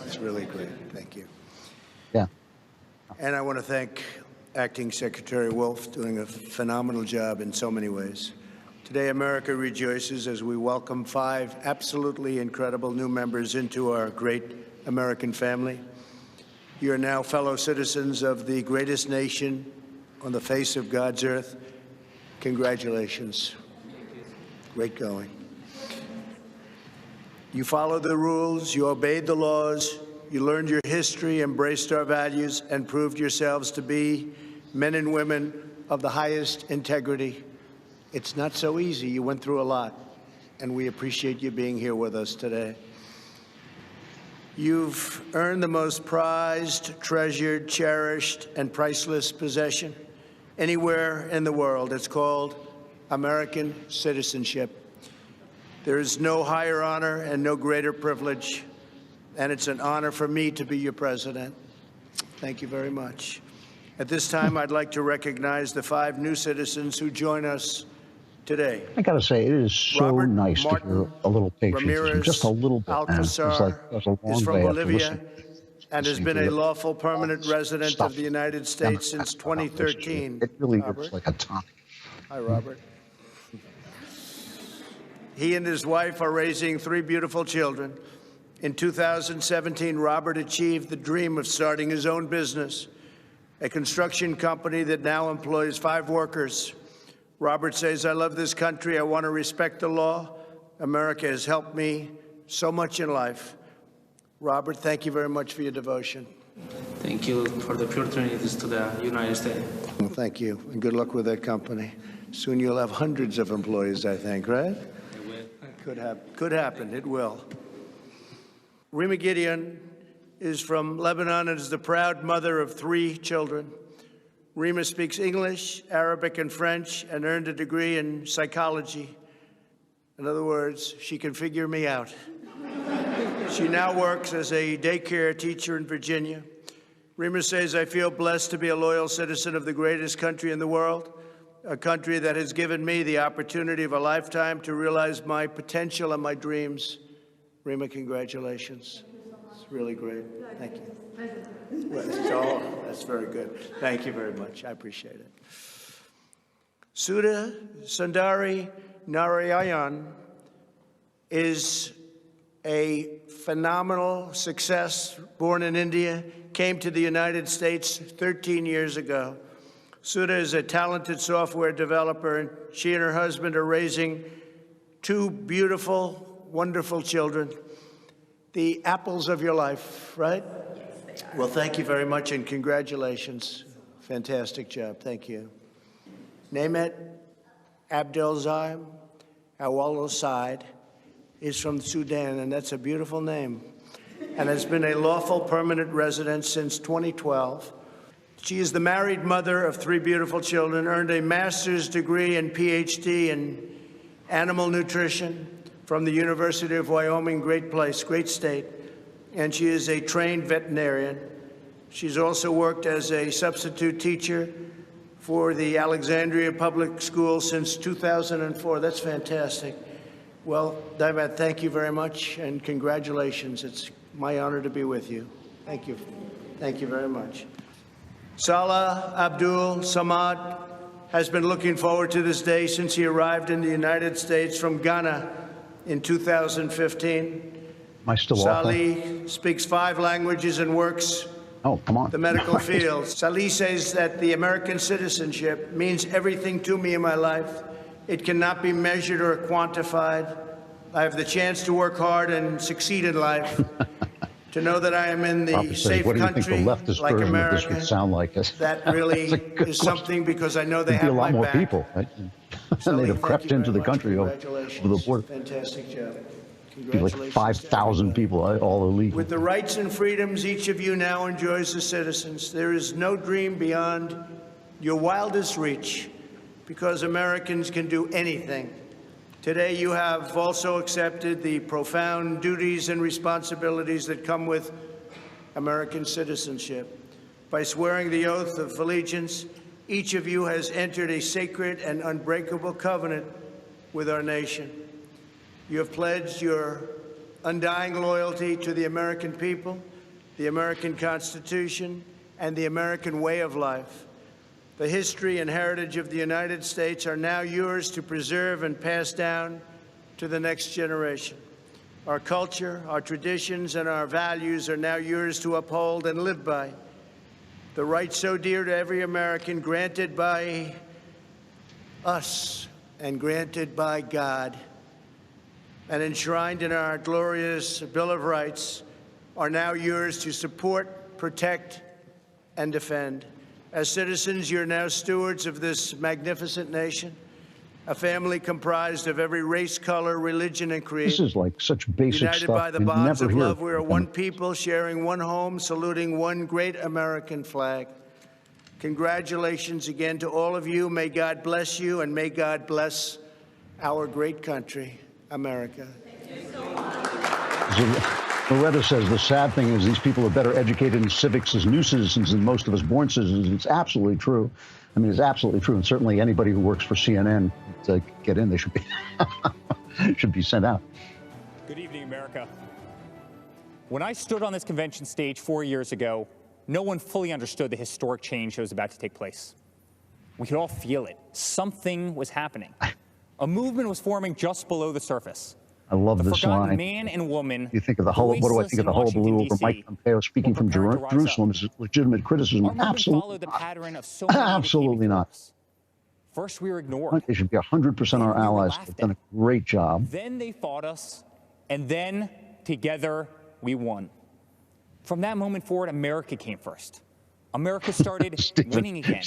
It's really great, thank you. Yeah. And I want to thank Acting Secretary Wolf, doing a phenomenal job in so many ways. Today, America rejoices as we welcome 5 absolutely incredible new members into our great American family. You are now fellow citizens of the greatest nation on the face of God's earth. Congratulations. Great going. You followed the rules, you obeyed the laws, you learned your history, embraced our values, and proved yourselves to be men and women of the highest integrity. It's not so easy. You went through a lot, and we appreciate you being here with us today. You've earned the most prized, treasured, cherished, and priceless possession anywhere in the world. It's called American citizenship. There is no higher honor and no greater privilege, and it's an honor for me to be your president. Thank you very much. At this time, I'd like to recognize the 5 new citizens who join us today. I got to say, it is so nice to hear a little patriotism, just a little bit. Alcazar is from Bolivia and has been a lawful permanent resident of the United States since 2013. It really looks like a tonic. Hi, Robert. He and his wife are raising 3 beautiful children. In 2017, Robert achieved the dream of starting his own business, a construction company that now employs 5 workers. Robert says, I love this country. I want to respect the law. America has helped me so much in life. Robert, thank you very much for your devotion. Thank you for the opportunities to the United States. Well, thank you, and good luck with that company. Soon you'll have hundreds of employees, I think, right? It will. Could happen. It will. Rima Gideon is from Lebanon and is the proud mother of 3 children. Rima speaks English, Arabic, and French, and earned a degree in psychology. In other words, she can figure me out. She now works as a daycare teacher in Virginia. Rima says, I feel blessed to be a loyal citizen of the greatest country in the world, a country that has given me the opportunity of a lifetime to realize my potential and my dreams. Rima, congratulations. It's really great. Thank you. Well, that's very good. Thank you very much. I appreciate it. Sudha Sundari Narayan is a phenomenal success, born in India, came to the United States 13 years ago. Sudha is a talented software developer, and she and her husband are raising two beautiful, wonderful children, the apples of your life, right? Yes, they are. Well, thank you very much, and congratulations. Fantastic job. Thank you. Nehmet Abdelzim Awalo Said is from Sudan, and that's a beautiful name, and has been a lawful permanent resident since 2012. She is the married mother of three beautiful children, earned a master's degree and PhD in animal nutrition from the University of Wyoming, great place, great state, and she is a trained veterinarian. She's also worked as a substitute teacher for the Alexandria Public School since 2004. That's fantastic. Well, Daivat, thank you very much, and congratulations. It's my honor to be with you. Thank you. Thank you very much. Salah Abdul Samad has been looking forward to this day since he arrived in the United States from Ghana in 2015. Am I still off? Salih speaks 5 languages and works the medical field. Salih says that the American citizenship means everything to me in my life. It cannot be measured or quantified. I have the chance to work hard and succeed in life, to know that I am in the safe what do you country think the leftist like version America. of this would sound like? That really is something, because I know they There'd be have a lot my more back. people, right? And they'd have crept into the country over the border. Fantastic job. Be like 5,000 people, all illegal. With the rights and freedoms each of you now enjoys as citizens, there is no dream beyond your wildest reach, because Americans can do anything. Today, you have also accepted the profound duties and responsibilities that come with American citizenship. By swearing the oath of allegiance, each of you has entered a sacred and unbreakable covenant with our nation. You have pledged your undying loyalty to the American people, the American Constitution, and the American way of life. The history and heritage of the United States are now yours to preserve and pass down to the next generation. Our culture, our traditions, and our values are now yours to uphold and live by. The rights so dear to every American, granted by us and granted by God, and enshrined in our glorious Bill of Rights, are now yours to support, protect, and defend. As citizens, you're now stewards of this magnificent nation, a family comprised of every race, color, religion, and creed. This is like such basic United stuff. by the You bonds never of hear love, we are from one people, sharing one home, saluting one great American flag. Congratulations again to all of you. May God bless you, and may God bless our great country, America. Loretta says the sad thing is these people are better educated in civics as new citizens than most of us born citizens. It's absolutely true. I mean, it's absolutely true. And certainly anybody who works for CNN to get in, they should be should be sent out. Good evening, America. When I stood on this convention stage 4 years ago, no one fully understood the historic change that was about to take place. We could all feel it. Something was happening. A movement was forming just below the surface. I love the this forgotten line. Man and woman. You think of the what do I think of the hullabaloo over Mike Pompeo speaking from Jerusalem is legitimate criticism? Absolutely not. Absolutely not. First, we were ignored. They should be 100% our allies. They've done a great job. Then they fought us, and then together we won. From that moment forward, America came first. America started winning again.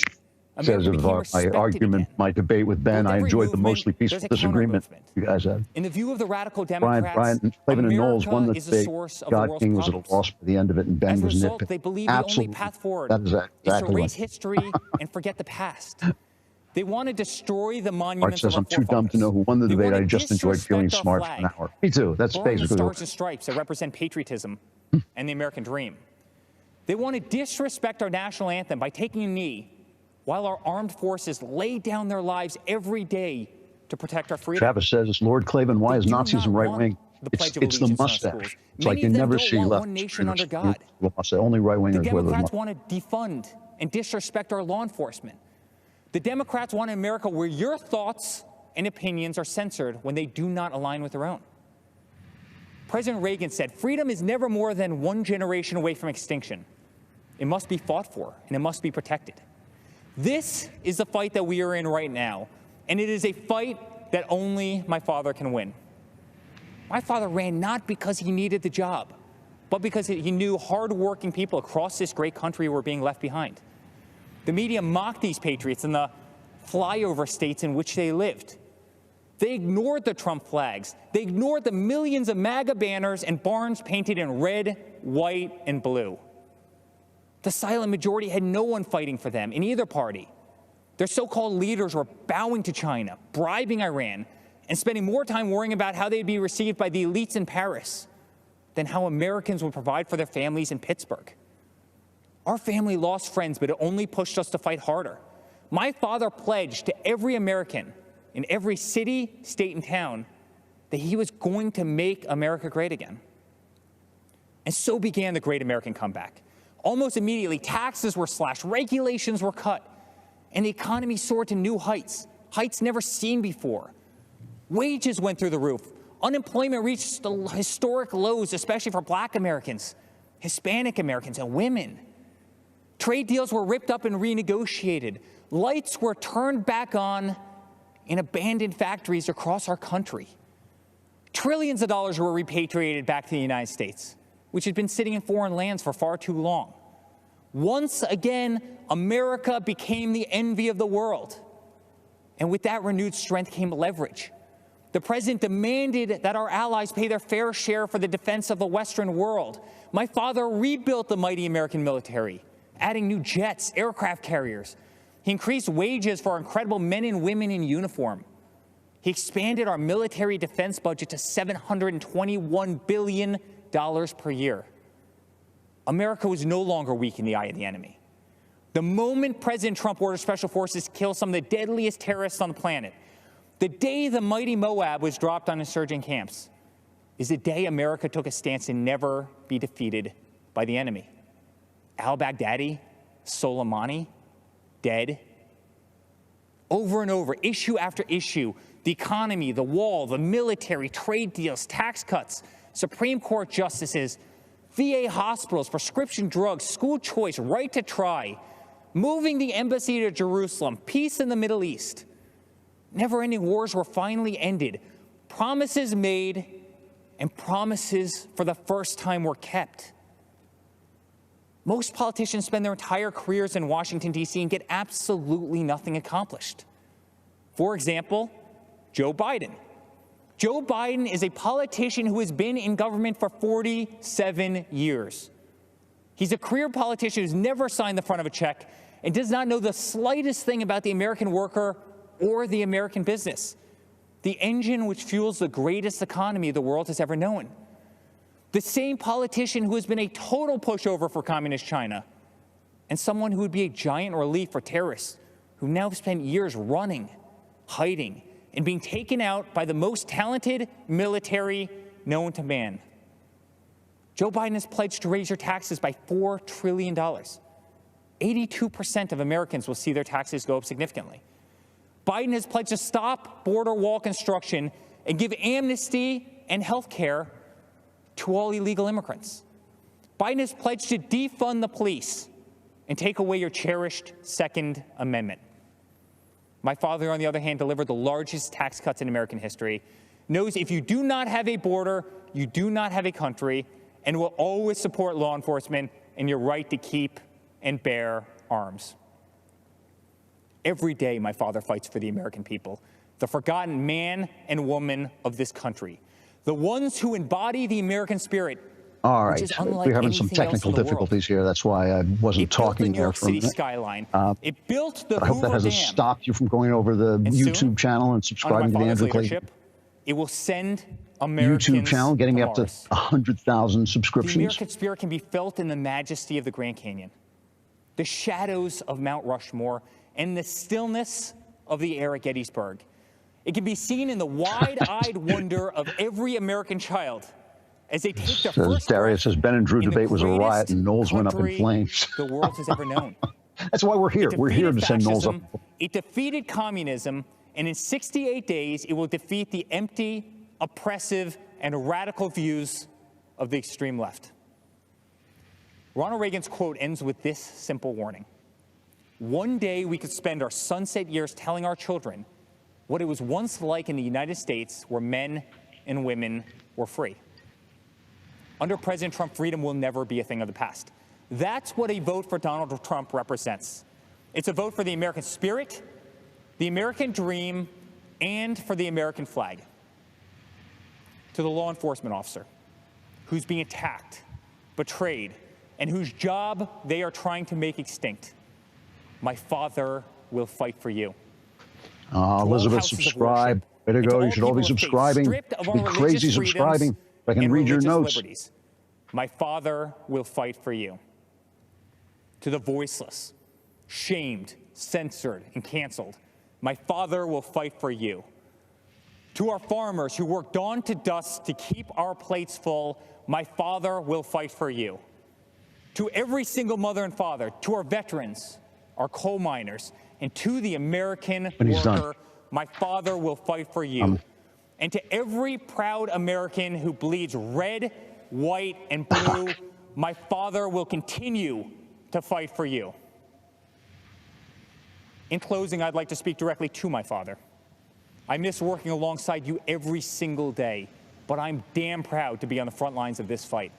Says of my argument, my debate with Ben, I enjoyed the mostly peaceful disagreement you guys had. In the view of the radical Democrats, Brian Clavin and Knowles won the is the debate. source of the God world's King was at problems. a loss by the end of it, and Ben As a was result, nitpicking. they believe the only path forward That is is to exactly erase right. history and forget the past. They want to destroy the Art monuments says, of our I'm too dumb to know who won the debate. I just enjoyed feeling smart for an hour. Me too. That's burn the basically stars what and stripes that represent patriotism and the American dream. They want to disrespect our national anthem by taking a knee while our armed forces lay down their lives every day to protect our freedom. Travis says, Lord Clavin, why is Nazism right wing? It's the mustache. It's like you never see left. One nation under God. Only right wingers The wear the Democrats mustache. want to defund and disrespect our law enforcement. The Democrats want an America where your thoughts and opinions are censored when they do not align with their own. President Reagan said, freedom is never more than one generation away from extinction. It must be fought for, and it must be protected. This is the fight that we are in right now, and it is a fight that only my father can win. My father ran not because he needed the job, but because he knew hardworking people across this great country were being left behind. The media mocked these patriots in the flyover states in which they lived. They ignored the Trump flags. They ignored the millions of MAGA banners and barns painted in red, white, and blue. The silent majority had no one fighting for them in either party. Their so-called leaders were bowing to China, bribing Iran, and spending more time worrying about how they'd be received by the elites in Paris than how Americans would provide for their families in Pittsburgh. Our family lost friends, but it only pushed us to fight harder. My father pledged to every American in every city, state, and town that he was going to make America great again. And so began the Great American Comeback. Almost immediately, taxes were slashed, regulations were cut, and the economy soared to new heights, heights never seen before. Wages went through the roof. Unemployment reached historic lows, especially for Black Americans, Hispanic Americans, and women. Trade deals were ripped up and renegotiated. Lights were turned back on in abandoned factories across our country. Trillions of dollars were repatriated back to the United States, which had been sitting in foreign lands for far too long. Once again, America became the envy of the world. And with that renewed strength came leverage. The president demanded that our allies pay their fair share for the defense of the Western world. My father rebuilt the mighty American military, adding new jets, aircraft carriers. He increased wages for our incredible men and women in uniform. He expanded our military defense budget to $721 billion per year. America was no longer weak in the eye of the enemy. The moment President Trump ordered special forces to kill some of the deadliest terrorists on the planet, the day the mighty Moab was dropped on insurgent camps, is the day America took a stance to never be defeated by the enemy. Al-Baghdadi, Soleimani, dead. Over and over, issue after issue, the economy, the wall, the military, trade deals, tax cuts, Supreme Court justices, VA hospitals, prescription drugs, school choice, right to try, moving the embassy to Jerusalem, peace in the Middle East. Never-ending wars were finally ended. Promises made and promises for the first time were kept. Most politicians spend their entire careers in Washington, D.C. and get absolutely nothing accomplished. For example, Joe Biden. Joe Biden is a politician who has been in government for 47 years. He's a career politician who's never signed the front of a check and does not know the slightest thing about the American worker or the American business, the engine which fuels the greatest economy the world has ever known. The same politician who has been a total pushover for communist China and someone who would be a giant relief for terrorists who now spent years running, hiding, and being taken out by the most talented military known to man. Joe Biden has pledged to raise your taxes by $4 trillion. 82% of Americans will see their taxes go up significantly. Biden has pledged to stop border wall construction and give amnesty and health care to all illegal immigrants. Biden has pledged to defund the police and take away your cherished Second Amendment. My father, on the other hand, delivered the largest tax cuts in American history, knows if you do not have a border, you do not have a country, and will always support law enforcement and your right to keep and bear arms. Every day, my father fights for the American people, the forgotten man and woman of this country, the ones who embody the American spirit. All right, we're having some technical difficulties here. That's why I wasn't talking there for a minute. Skyline. It built the I hope that hasn't stopped you from going over the YouTube channel and subscribing to the Andrew Clay It will send Americans YouTube channel, getting me up to 100,000 subscriptions. The American spirit can be felt in the majesty of the Grand Canyon, the shadows of Mount Rushmore, and the stillness of the air at Gettysburg. It can be seen in the wide-eyed wonder of every American child as they take their first Darius says Ben and Drew debate was a riot and Knowles went up in flames. The world has ever known. That's why we're here. We're here to send Knowles up. It defeated communism, and in 68 days, it will defeat the empty, oppressive and radical views of the extreme left. Ronald Reagan's quote ends with this simple warning. One day we could spend our sunset years telling our children what it was once like in the United States where men and women were free. Under President Trump, freedom will never be a thing of the past. That's what a vote for Donald Trump represents. It's a vote for the American spirit, the American dream, and for the American flag. To the law enforcement officer who's being attacked, betrayed, and whose job they are trying to make extinct, my father will fight for you. Elizabeth, subscribe. Way to go. You should all be subscribing. Be crazy subscribing. If I can read your notes. Liberties, my father will fight for you. To the voiceless, shamed, censored, and canceled, my father will fight for you. To our farmers who work dawn to dusk to keep our plates full, my father will fight for you. To every single mother and father, to our veterans, our coal miners, and to the American worker, my father will fight for you. And to every proud American who bleeds red, white, and blue, my father will continue to fight for you. In closing, I'd like to speak directly to my father. I miss working alongside you every single day, but I'm damn proud to be on the front lines of this fight.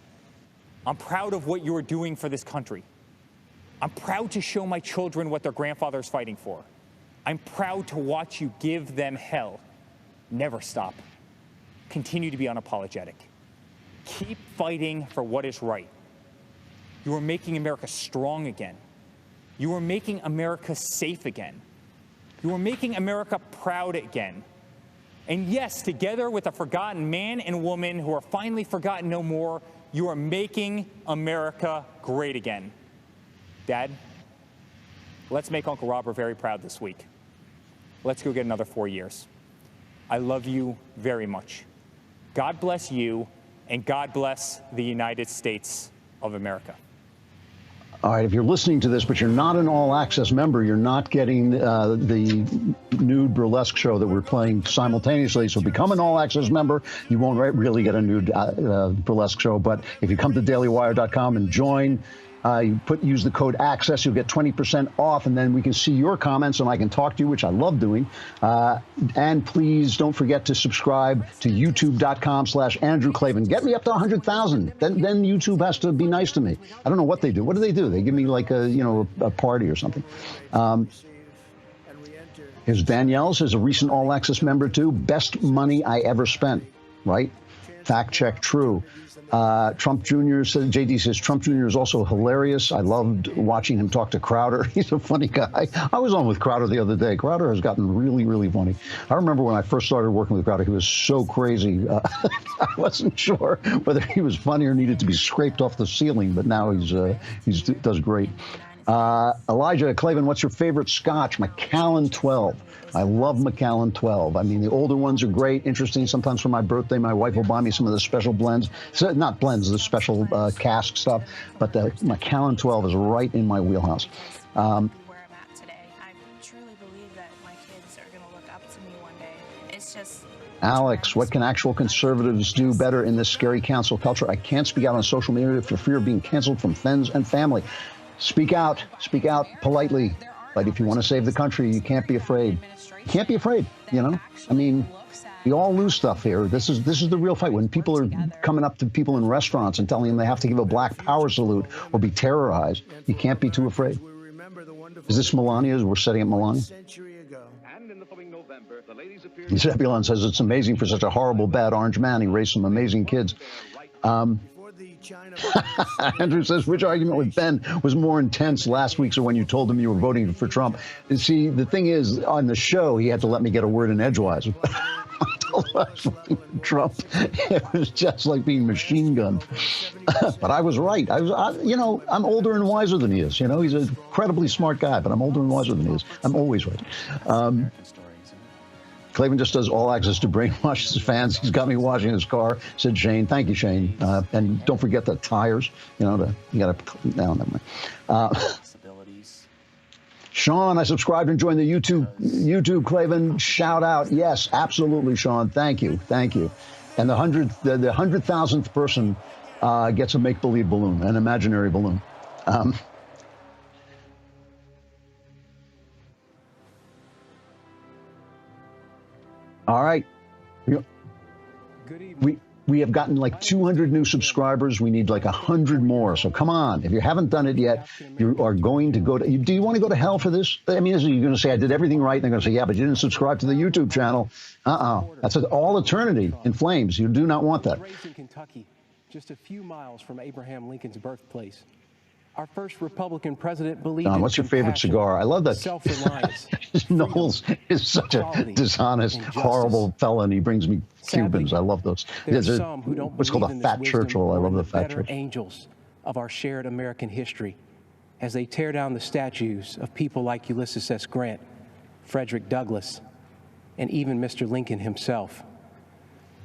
I'm proud of what you're doing for this country. I'm proud to show my children what their grandfather is fighting for. I'm proud to watch you give them hell. Never stop. Continue to be unapologetic. Keep fighting for what is right. You are making America strong again. You are making America safe again. You are making America proud again. And yes, together with a forgotten man and woman who are finally forgotten no more, you are making America great again. Dad, let's make Uncle Robert very proud this week. Let's go get another 4 years. I love you very much. God bless you, and God bless the United States of America. All right, if you're listening to this, but you're not an all-access member, you're not getting the nude burlesque show that we're playing simultaneously. So become an all-access member. You won't really get a nude burlesque show. But if you come to dailywire.com and join, use the code ACCESS, you'll get 20% off, and then we can see your comments and I can talk to you, which I love doing. And please don't forget to subscribe to youtube.com/Andrew Klavan. Get me up to 100,000. Then YouTube has to be nice to me. I don't know what they do. What do? They give me like a party or something. Here's Danielle, says a recent All Access member too. Best money I ever spent, right? Fact check, true. Trump Jr. says, JD says, Trump Jr. is also hilarious. I loved watching him talk to Crowder. He's a funny guy. I was on with Crowder the other day. Crowder has gotten really, really funny. I remember when I first started working with Crowder, he was so crazy. I wasn't sure whether he was funny or needed to be scraped off the ceiling, but now he does great. Elijah Klavan, what's your favorite scotch? Macallan 12. I love Macallan 12. I mean, the older ones are great, interesting. Sometimes for my birthday, my wife will buy me some of the special blends. So, not blends, the special cask stuff. But the Macallan 12 is right in my wheelhouse. Where I'm at today. I truly believe that my kids are going to look up to me one day. It's just... Alex, what can actual conservatives do better in this scary cancel culture? I can't speak out on social media for fear of being canceled from friends and family. Speak out politely. But if you want to save the country, you can't be afraid. You can't be afraid, you know? I mean, we all lose stuff here. This is the real fight. When people are coming up to people in restaurants and telling them they have to give a black power salute or be terrorized, you can't be too afraid. Is this Melania? We're setting up Melania? Zebulon says it's amazing for such a horrible, bad orange man. He raised some amazing kids. Andrew says, which argument with Ben was more intense last week or when you told him you were voting for Trump? And see, the thing is, on the show, he had to let me get a word in edgewise. Until I was voting for Trump, it was just like being machine gunned. But I was right. I'm older and wiser than he is. You know, he's an incredibly smart guy, but I'm older and wiser than he is. I'm always right. Klavan just does all access to brainwash his fans. He's got me washing his car, said Shane. Thank you, Shane. And don't forget the tires. You got to, no, never mind. Sean, I subscribed and joined the YouTube, Klavan. Shout out. Yes, absolutely, Sean. Thank you. Thank you. And the 100,000th person gets a make-believe balloon, an imaginary balloon. All right. We have gotten like 200 new subscribers. We need like 100 more. So come on. If you haven't done it yet, you are going to go to... Do you want to go to hell for this? I mean, you're going to say, I did everything right. And they're going to say, yeah, but you didn't subscribe to the YouTube channel. That's all eternity in flames. You do not want that. Raised in Kentucky, just a few miles from Abraham Lincoln's birthplace. Our first Republican president believed in what's your favorite cigar? I love that. Self-reliance. Knowles is such a dishonest, horrible fellow, and he brings me Cubans. I love those. There's some who don't what's called a fat Churchill. I love the fat Churchill. Angels of our shared American history, as they tear down the statues of people like Ulysses S. Grant, Frederick Douglass, and even Mr. Lincoln himself.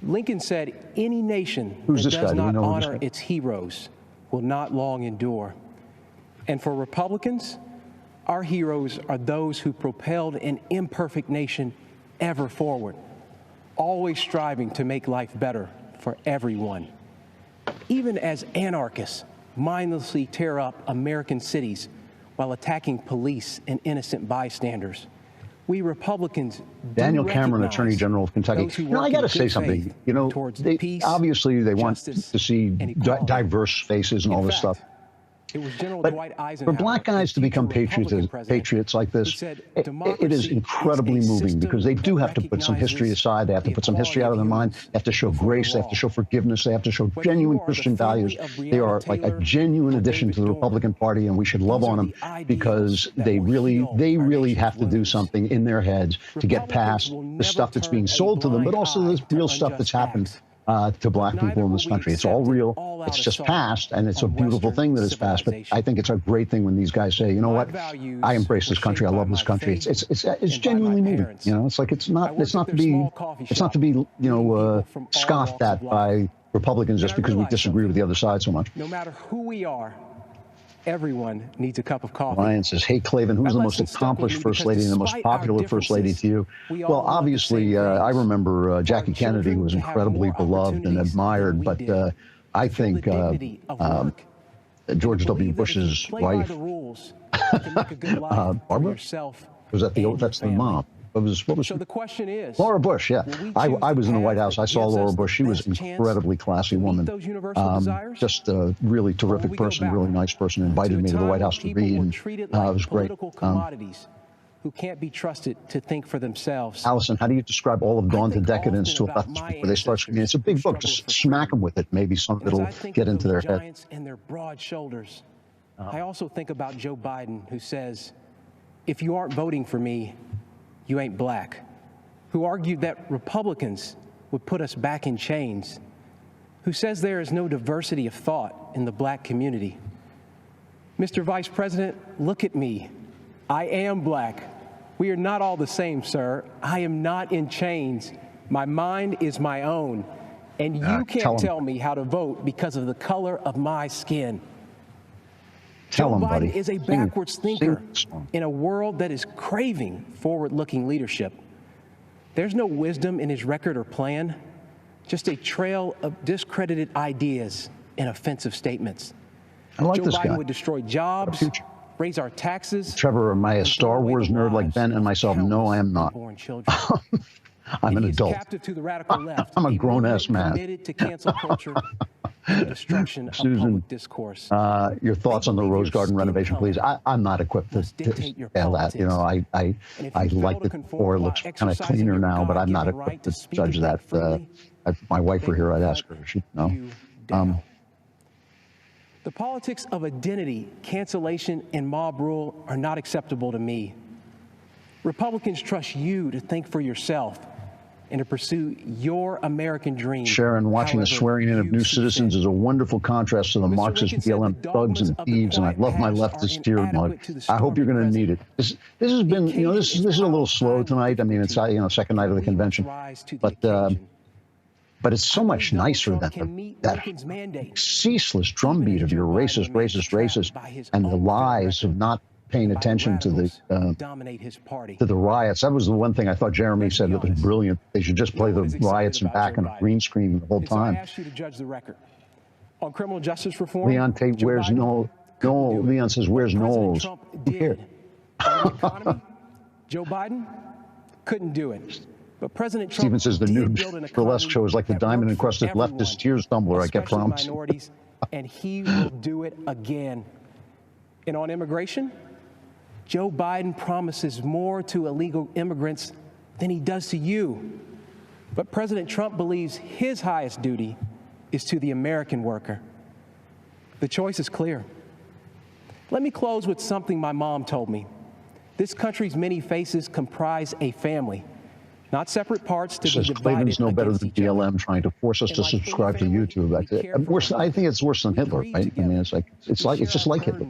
Lincoln said, "Any nation that does not honor its heroes will not long endure." And for Republicans, our heroes are those who propelled an imperfect nation ever forward, always striving to make life better for everyone. Even as anarchists mindlessly tear up American cities while attacking police and innocent bystanders, we Republicans Daniel Cameron, Attorney General of Kentucky. I got to say something. Obviously they want to see diverse faces and all this stuff. But for black guys to become patriots like this, it is incredibly moving, because they do have to put some history aside. They have to put some history out of their mind. They have to show grace. They have to show forgiveness. They have to show genuine Christian values. They are like a genuine addition to the Republican Party, and we should love on them, because they really have to do something in their heads to get past the stuff that's being sold to them, but also the real stuff that's happened to black people in this country. It's all real. It's just past, and it's a beautiful thing that it's past. But I think it's a great thing when these guys say, you know what, I embrace this country. I love this country. It's genuinely moving. It's like it's not to be scoffed at by Republicans just because we disagree with the other side so much. No matter who we are, everyone needs a cup of coffee. Ryan says, hey, Clavin, who's the most accomplished First Lady and the most popular First Lady to you? Well, obviously, I remember Jackie Kennedy was incredibly beloved and admired, but I think George W. Bush's wife, Barbara, that's the mom. So the question is, Laura Bush, yeah. I was in the White House. I saw Laura Bush. She was an incredibly classy woman. Just a really terrific person, really nice person. Invited me to the White House to read, and it was great. Who can't be trusted to think for themselves. Allison, how do you describe all of Dawn to Decadence to a left where they start screaming? It's a big book. Just smack them with it. Maybe something that'll get into their head. And their broad shoulders. I also think about Joe Biden, who says, if you aren't voting for me, you ain't black, who argued that Republicans would put us back in chains, who says there is no diversity of thought in the black community. Mr. Vice President, look at me. I am black. We are not all the same, sir. I am not in chains. My mind is my own. And you can't tell me how to vote because of the color of my skin. Joe Biden is a backwards thinker in a world that is craving forward-looking leadership. There's no wisdom in his record or plan, just a trail of discredited ideas and offensive statements. I like Joe this Biden guy. would destroy jobs, raise our taxes. Trevor, am I a Star Wars nerd like Ben and myself? No, I am not. I'm an adult. Captive to the radical left. I'm a grown-ass man. Committed to cancel culture. The destruction of public discourse. Your thoughts on the Rose Garden renovation, please. I'm not equipped to scale that. You know, I liked it before. It looks kind of cleaner now, but I'm not equipped to judge that. If my wife were here, I'd ask her. She'd know. The politics of identity, cancellation, and mob rule are not acceptable to me. Republicans trust you to think for yourself and to pursue your American dream. Sharon, watching the swearing in of new citizens is a wonderful contrast to the Marxist BLM thugs and thieves, and I love my leftist tear mug. I hope you're going to need it. This has been, you know, this is a little slow tonight. I mean, it's, you know, second night of the convention, but it's so much nicer than that ceaseless drumbeat of your racist, and the lies of not paying attention to dominate his party. the riots. That was the one thing I thought Jeremy said that was brilliant. They should just play the riots in back on a green screen the whole And so I time. ask you to judge the record. On criminal justice reform, Leon Tate, Joe where's Biden Noel? Noel, Leon says, where's Knowles? Trump did on the economy, Joe Biden couldn't do it. But President Trump Stephen says the new build an burlesque show is like the diamond-encrusted leftist tears tumbler. I kept especially promising. minorities, and he will do it again. And on immigration, Joe Biden promises more to illegal immigrants than he does to you. But President Trump believes his highest duty is to the American worker. The choice is clear. Let me close with something my mom told me. This country's many faces comprise a family, not separate parts to be Says divided Clavin's no better against than each other. BLM trying to force us to subscribe to YouTube. I think it's worse than Hitler, right? I mean, it's just like Hitler.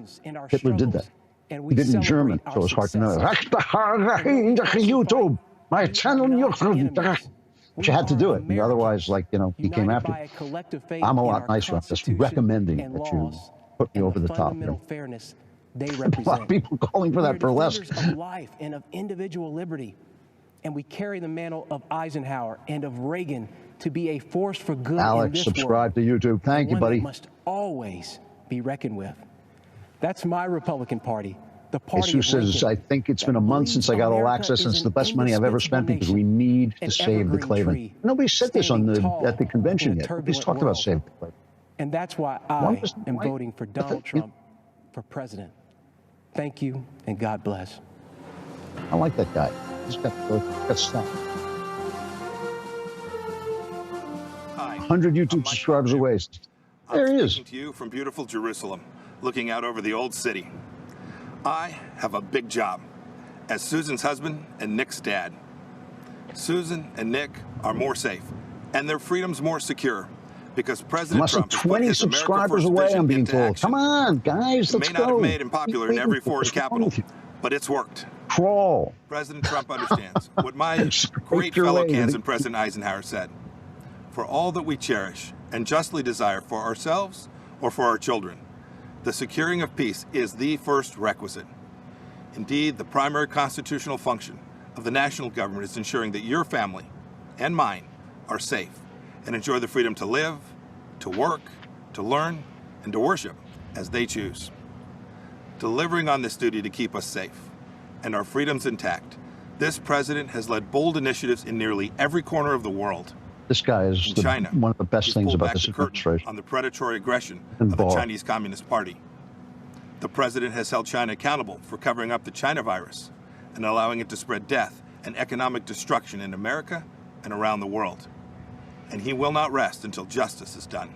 Hitler did that. He did it in German, so it's hard to know. YouTube, my channel, YouTube. But you had to do it, and otherwise, he came after you. I'm a lot nicer. I'm just recommending that you put me over the top. Fairness they A lot represent. of people calling for that burlesque. We're defenders of life and of individual liberty, and we carry the mantle of Eisenhower and of Reagan to be a force for good in Alex, this subscribe world, to YouTube. Thank you, one that buddy. must always be reckoned with. That's my Republican Party, the party Jesus of says, Lincoln. I think it's been a month since I got all access, and it's the best money I've ever spent because we need to save the Klavan. Nobody said this at the convention yet. Nobody's talked about saving the Klavan. And that's why I am voting for Donald Trump for president. Thank you, and God bless. I like that guy. He's got stuff. 100 YouTube subscribers away. There he is. Speaking to you from beautiful Jerusalem, looking out over the old city. I have a big job as Susan's husband and Nick's dad. Susan and Nick are more safe, and their freedom's more secure because President Less than Trump has put 20 his America subscribers First away, vision I'm being into told. action. Come on, guys, It let's may not go. have made him popular in every foreign capital, but it's worked. Crawl. President Trump understands what my Scrape great your fellow way. Kansas President Eisenhower said. For all that we cherish and justly desire for ourselves or for our children, the securing of peace is the first requisite. Indeed, the primary constitutional function of the national government is ensuring that your family and mine are safe and enjoy the freedom to live, to work, to learn, and to worship as they choose. Delivering on this duty to keep us safe and our freedoms intact, this president has led bold initiatives in nearly every corner of the world. This guy is China, one of the best he's things pulled about back this the curtain administration. on the predatory aggression And of the Barr. Chinese Communist Party. The president has held China accountable for covering up the China virus and allowing it to spread death and economic destruction in America and around the world. And he will not rest until justice is done.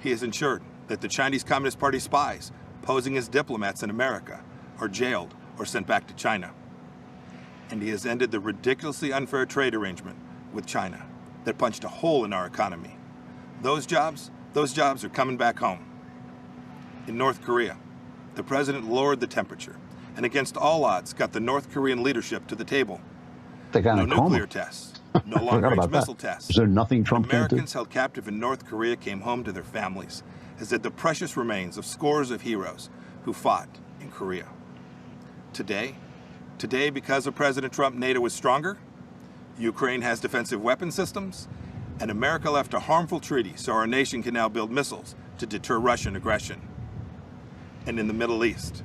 He has ensured that the Chinese Communist Party spies posing as diplomats in America are jailed or sent back to China. And he has ended the ridiculously unfair trade arrangement with China that punched a hole in our economy. Those jobs are coming back home. In North Korea, the president lowered the temperature and against all odds got the North Korean leadership to the table. They got No in a coma. nuclear tests, no Forgot long-range about missile that. tests. Is there nothing Trump can't do? Americans held captive in North Korea came home to their families, as did the precious remains of scores of heroes who fought in Korea. Today, because of President Trump, NATO is stronger, Ukraine has defensive weapon systems, and America left a harmful treaty so our nation can now build missiles to deter Russian aggression. And in the Middle East,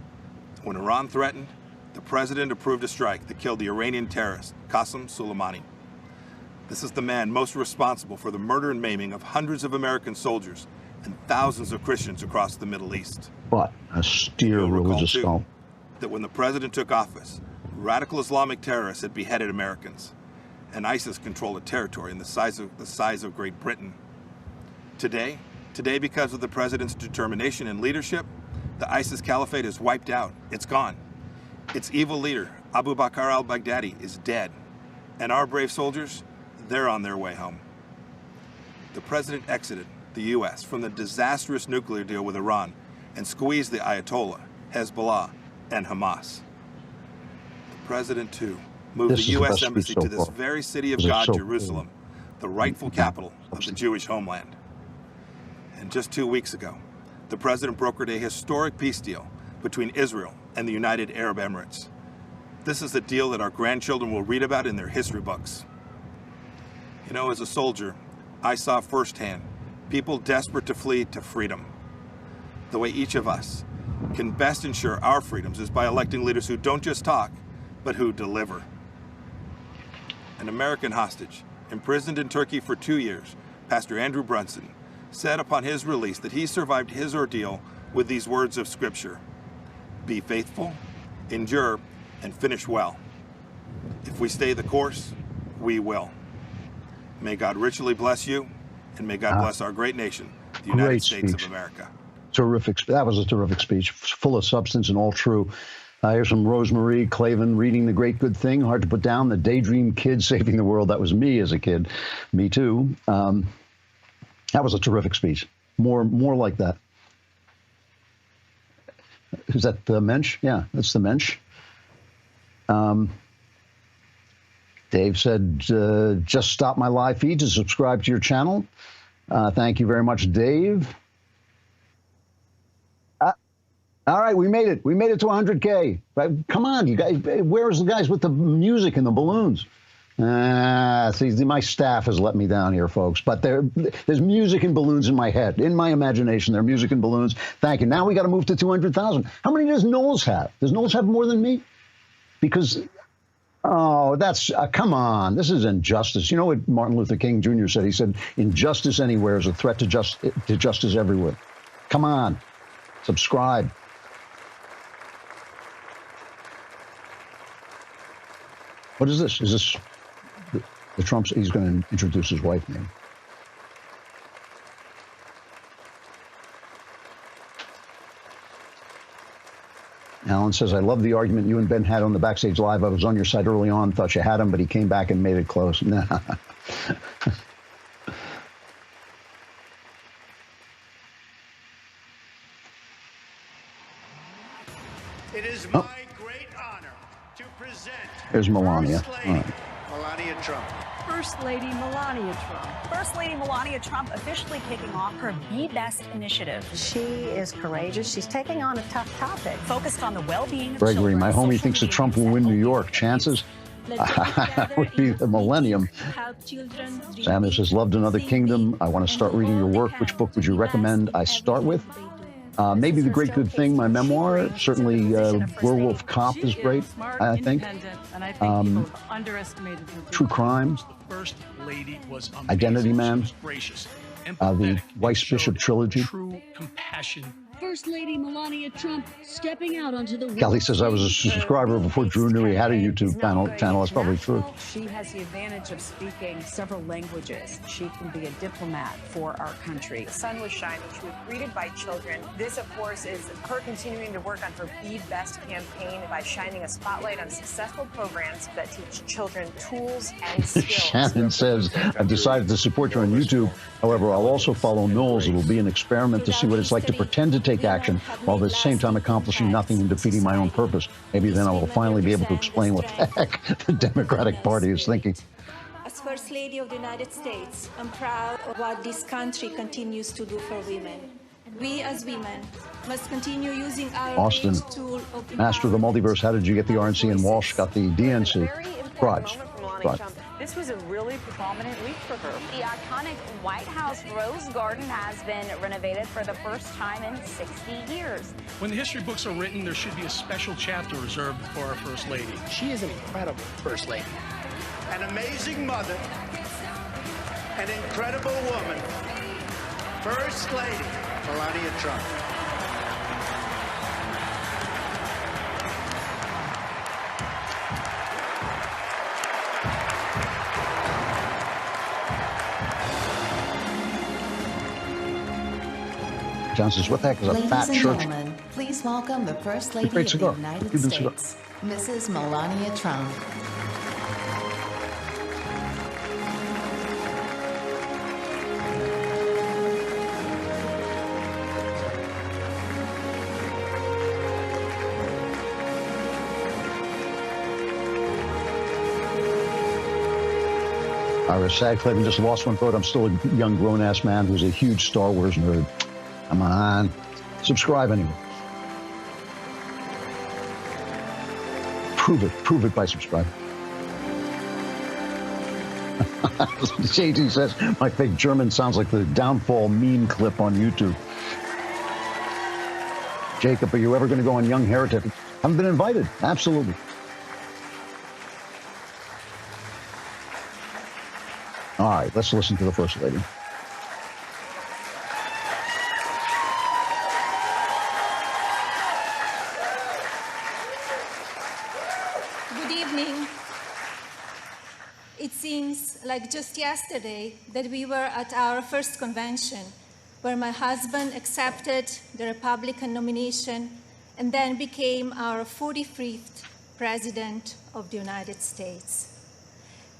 when Iran threatened, the president approved a strike that killed the Iranian terrorist Qasem Soleimani. This is the man most responsible for the murder and maiming of hundreds of American soldiers and thousands of Christians across the Middle East. But a steer religious too, skull. That when the president took office, radical Islamic terrorists had beheaded Americans, and ISIS controlled a territory in the size of Great Britain. Today, because of the president's determination and leadership, the ISIS caliphate is wiped out. It's gone. Its evil leader, Abu Bakr al-Baghdadi, is dead, and our brave soldiers, they're on their way home. The president exited the U.S. from the disastrous nuclear deal with Iran and squeezed the Ayatollah, Hezbollah, and Hamas. The president, too, moved This the is the U.S. best Embassy speech so to this far. very city of This is God, so Jerusalem, the rightful capital of the Jewish homeland. And just 2 weeks ago, the president brokered a historic peace deal between Israel and the United Arab Emirates. This is a deal that our grandchildren will read about in their history books. You know, as a soldier, I saw firsthand people desperate to flee to freedom. The way each of us can best ensure our freedoms is by electing leaders who don't just talk, but who deliver. An American hostage, imprisoned in Turkey for 2 years, Pastor Andrew Brunson, said upon his release that he survived his ordeal with these words of Scripture: "Be faithful, endure, and finish well. If we stay the course, we will." May God richly bless you, and may God bless our great nation, the United States of America. Terrific. That was a terrific speech, full of substance and all true. Here's from Rosemarie Clavin, reading The Great Good Thing, hard to put down, the daydream kid saving the world. That was me as a kid. Me too. That was a terrific speech. More like that. Is that the Mensch? Yeah, that's the Mensch. Dave said, just stop my live feed to subscribe to your channel. Thank you very much, Dave. All right, we made it. We made it to 100K. Come on, you guys. Where's the guys with the music and the balloons? See, my staff has let me down here, folks. But there's music and balloons in my head. In my imagination, there are music and balloons. Thank you. Now we got to move to 200,000. How many does Knowles have? Does Knowles have more than me? Because, oh, that's, come on. This is injustice. You know what Martin Luther King Jr. said? He said, injustice anywhere is a threat to justice everywhere. Come on. Subscribe. What is this? Is this the Trump's? He's going to introduce his wife, maybe. Alan says, I love the argument you and Ben had on the Backstage Live. I was on your side early on, thought you had him, but he came back and made it close. Nah. It is my great honor to present There's Melania. First Lady Melania Trump. First Lady Melania Trump. First Lady Melania Trump officially kicking off her Be Best initiative. She is courageous. She's taking on a tough topic, focused on the well-being of Gregory, children, my homie, social thinks that media, Trump will win New York. Chances? Would be the millennium. Samuel says, loved Another Kingdom. I want to start reading your work. Which book would you recommend I start with? Maybe The Great Good Thing, my memoir. Certainly Werewolf Cop is great, I think. True Crime. Identity Man. The Weiss Bishop trilogy. True compassion. First Lady Melania Trump stepping out onto the... Kelly says I was a subscriber before Drew knew he had a YouTube channel. That's probably true. She has the advantage of speaking several languages. She can be a diplomat for our country. The sun was shining. She was greeted by children. This, of course, is her continuing to work on her Be Best campaign by shining a spotlight on successful programs that teach children tools and skills. Shannon says, I've decided to support you on YouTube. However, I'll also follow Knowles. It will be an experiment to see what it's like to pretend to take action while at the same time accomplishing nothing and defeating my own purpose. Maybe then I will finally be able to explain what the heck the Democratic Party is thinking. As First Lady of the United States, I'm proud of what this country continues to do for women. We as women must continue using our Austin, tool of Master of the Multiverse, how did you get the RNC? And Walsh got the DNC. Bribes. This was a really prominent week for her. The iconic White House Rose Garden has been renovated for the first time in 60 years. When the history books are written, there should be a special chapter reserved for our First Lady. She is an incredible First Lady. An amazing mother, an incredible woman, First Lady Melania Trump. John says, what the heck is a fat Ladies church? and gentlemen, please welcome the First Lady Great of cigar. the United Cuban cigar. States, Mrs. Melania Trump. I was sad, Clavin just lost one vote. I'm still a young grown-ass man who's a huge Star Wars nerd. Come on. Subscribe anyway. Prove it by subscribing. JT says, my fake German sounds like the downfall meme clip on YouTube. Jacob, are you ever going to go on Young Heretic? Haven't been invited. Absolutely. All right, let's listen to the First Lady. Good evening. It seems like just yesterday that we were at our first convention, where my husband accepted the Republican nomination and then became our 45th President of the United States.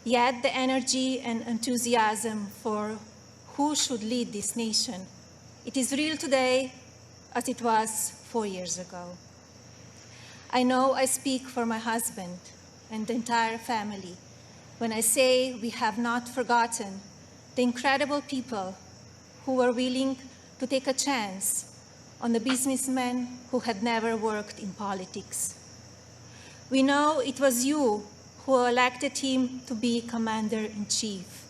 Yet the energy and enthusiasm for who should lead this nation, it is real today as it was 4 years ago. I know I speak for my husband and the entire family when I say we have not forgotten the incredible people who were willing to take a chance on the businessmen who had never worked in politics. We know it was you who elected him to be Commander-in-Chief,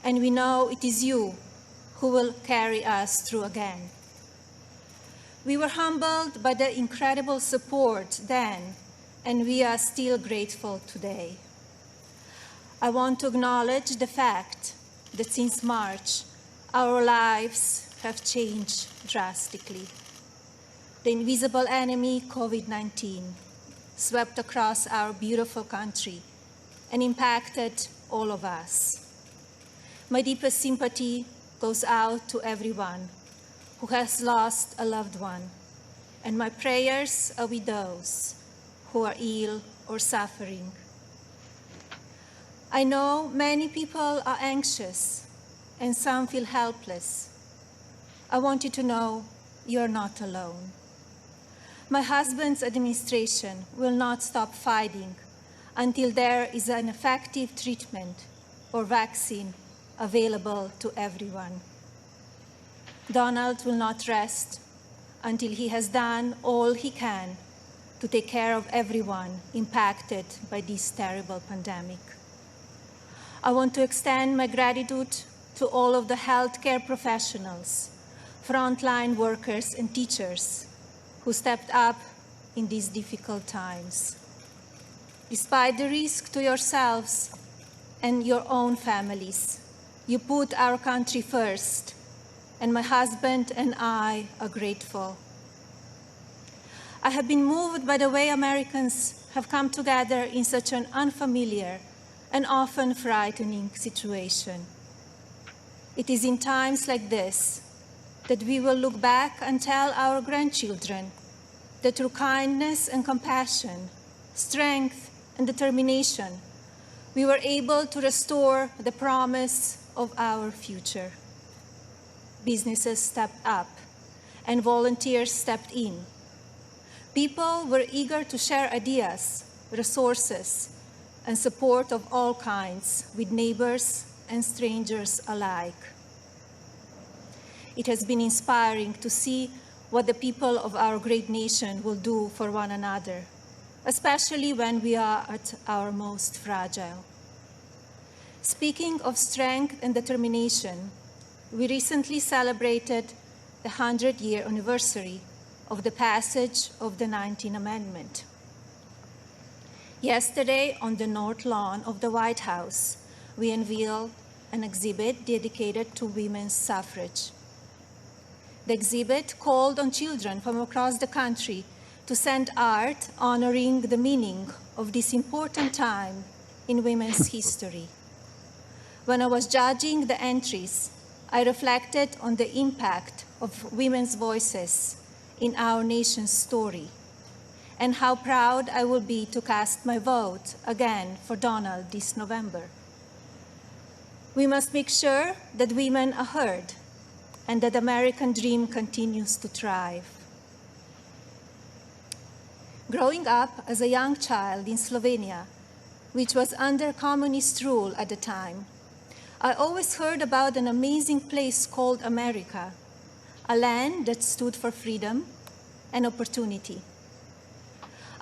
and we know it is you who will carry us through again. We were humbled by the incredible support then, and we are still grateful today. I want to acknowledge the fact that since March, our lives have changed drastically. The invisible enemy, COVID-19, swept across our beautiful country and impacted all of us. My deepest sympathy goes out to everyone who has lost a loved one, and my prayers are with those who are ill or suffering. I know many people are anxious and some feel helpless. I want you to know you're not alone. My husband's administration will not stop fighting until there is an effective treatment or vaccine available to everyone. Donald will not rest until he has done all he can to take care of everyone impacted by this terrible pandemic. I want to extend my gratitude to all of the healthcare professionals, frontline workers and teachers who stepped up in these difficult times. Despite the risk to yourselves and your own families, you put our country first, and my husband and I are grateful. I have been moved by the way Americans have come together in such an unfamiliar and often frightening situation. It is in times like this that we will look back and tell our grandchildren that through kindness and compassion, strength and determination, we were able to restore the promise of our future. Businesses stepped up and volunteers stepped in. People were eager to share ideas, resources, and support of all kinds with neighbors and strangers alike. It has been inspiring to see what the people of our great nation will do for one another, especially when we are at our most fragile. Speaking of strength and determination, we recently celebrated the 100-year anniversary of the passage of the 19th Amendment. Yesterday, on the North Lawn of the White House, we unveiled an exhibit dedicated to women's suffrage. The exhibit called on children from across the country to send art honoring the meaning of this important time in women's history. When I was judging the entries, I reflected on the impact of women's voices in our nation's story, and how proud I will be to cast my vote again for Donald this November. We must make sure that women are heard and that the American dream continues to thrive. Growing up as a young child in Slovenia, which was under communist rule at the time, I always heard about an amazing place called America, a land that stood for freedom and opportunity.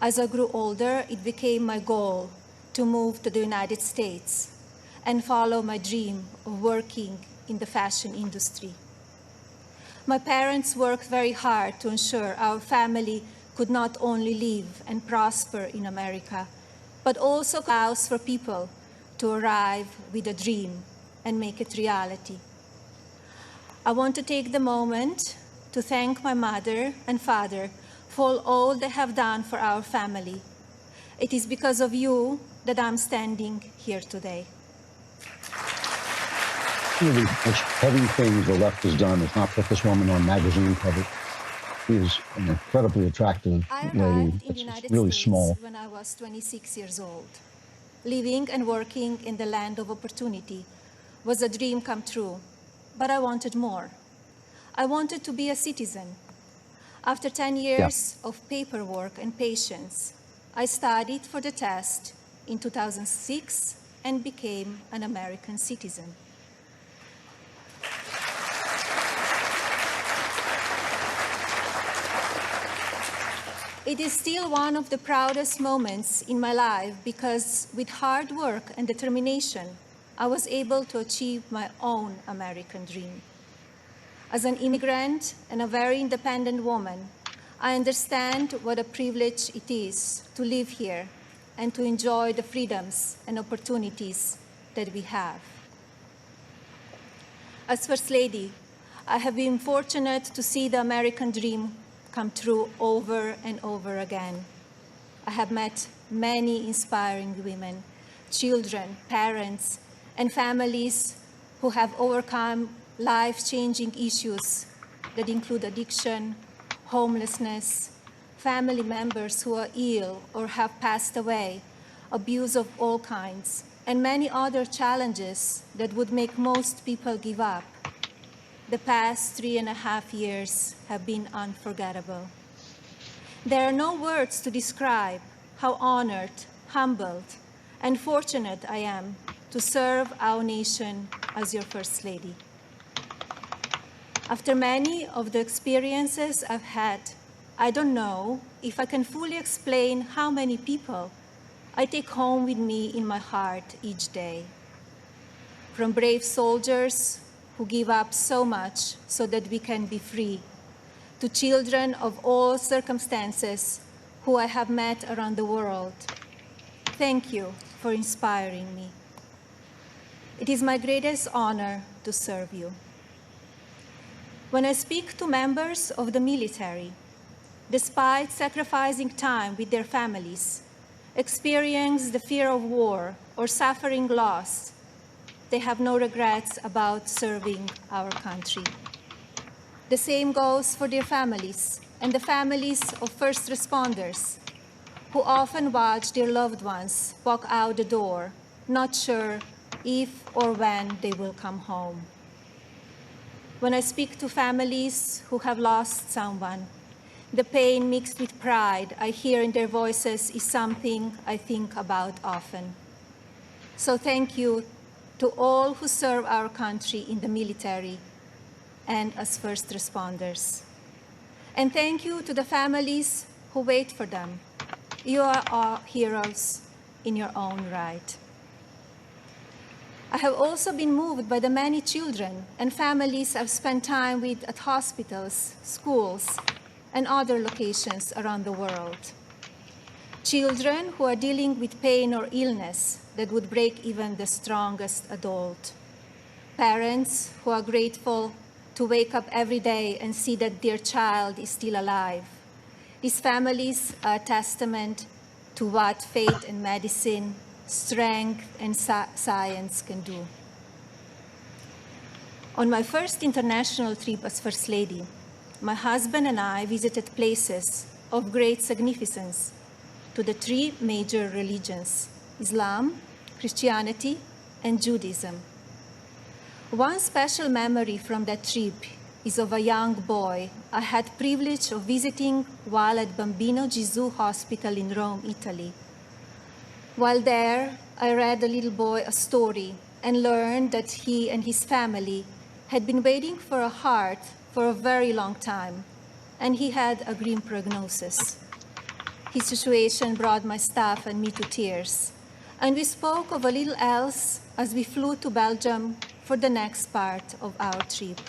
As I grew older, it became my goal to move to the United States and follow my dream of working in the fashion industry. My parents worked very hard to ensure our family could not only live and prosper in America, but also allows for people to arrive with a dream and make it reality. I want to take the moment to thank my mother and father for all they have done for our family. It is because of you that I'm standing here today. One of the most heavy things the left has done is not put this woman on magazine cover. She is an incredibly attractive lady. It's really small. When I was 26 years old. Living and working in the land of opportunity was a dream come true, but I wanted more. I wanted to be a citizen. After 10 years of paperwork and patience, I studied for the test in 2006 and became an American citizen. It is still one of the proudest moments in my life because with hard work and determination, I was able to achieve my own American dream. As an immigrant and a very independent woman, I understand what a privilege it is to live here and to enjoy the freedoms and opportunities that we have. As First Lady, I have been fortunate to see the American dream come true over and over again. I have met many inspiring women, children, parents, and families who have overcome life-changing issues that include addiction, homelessness, family members who are ill or have passed away, abuse of all kinds, and many other challenges that would make most people give up. The past 3.5 years have been unforgettable. There are no words to describe how honored, humbled, and fortunate I am to serve our nation as your First Lady. After many of the experiences I've had, I don't know if I can fully explain how many people I take home with me in my heart each day. From brave soldiers who give up so much so that we can be free, to children of all circumstances who I have met around the world. Thank you for inspiring me. It is my greatest honor to serve you. When I speak to members of the military, despite sacrificing time with their families, experience the fear of war or suffering loss, they have no regrets about serving our country. The same goes for their families and the families of first responders who often watch their loved ones walk out the door, not sure if or when they will come home. When I speak to families who have lost someone, the pain mixed with pride I hear in their voices is something I think about often. So thank you to all who serve our country in the military and as first responders. And thank you to the families who wait for them. You are all heroes in your own right. I have also been moved by the many children and families I've spent time with at hospitals, schools, and other locations around the world. Children who are dealing with pain or illness that would break even the strongest adult. Parents who are grateful to wake up every day and see that their child is still alive. These families are a testament to what faith and medicine, strength and science can do. On my first international trip as First Lady, my husband and I visited places of great significance to the three major religions: Islam, Christianity, and Judaism. One special memory from that trip is of a young boy I had privilege of visiting while at Bambino Gesù Hospital in Rome, Italy. While there, I read the little boy a story and learned that he and his family had been waiting for a heart for a very long time, and he had a grim prognosis. His situation brought my staff and me to tears, and we spoke of a little else as we flew to Belgium for the next part of our trip.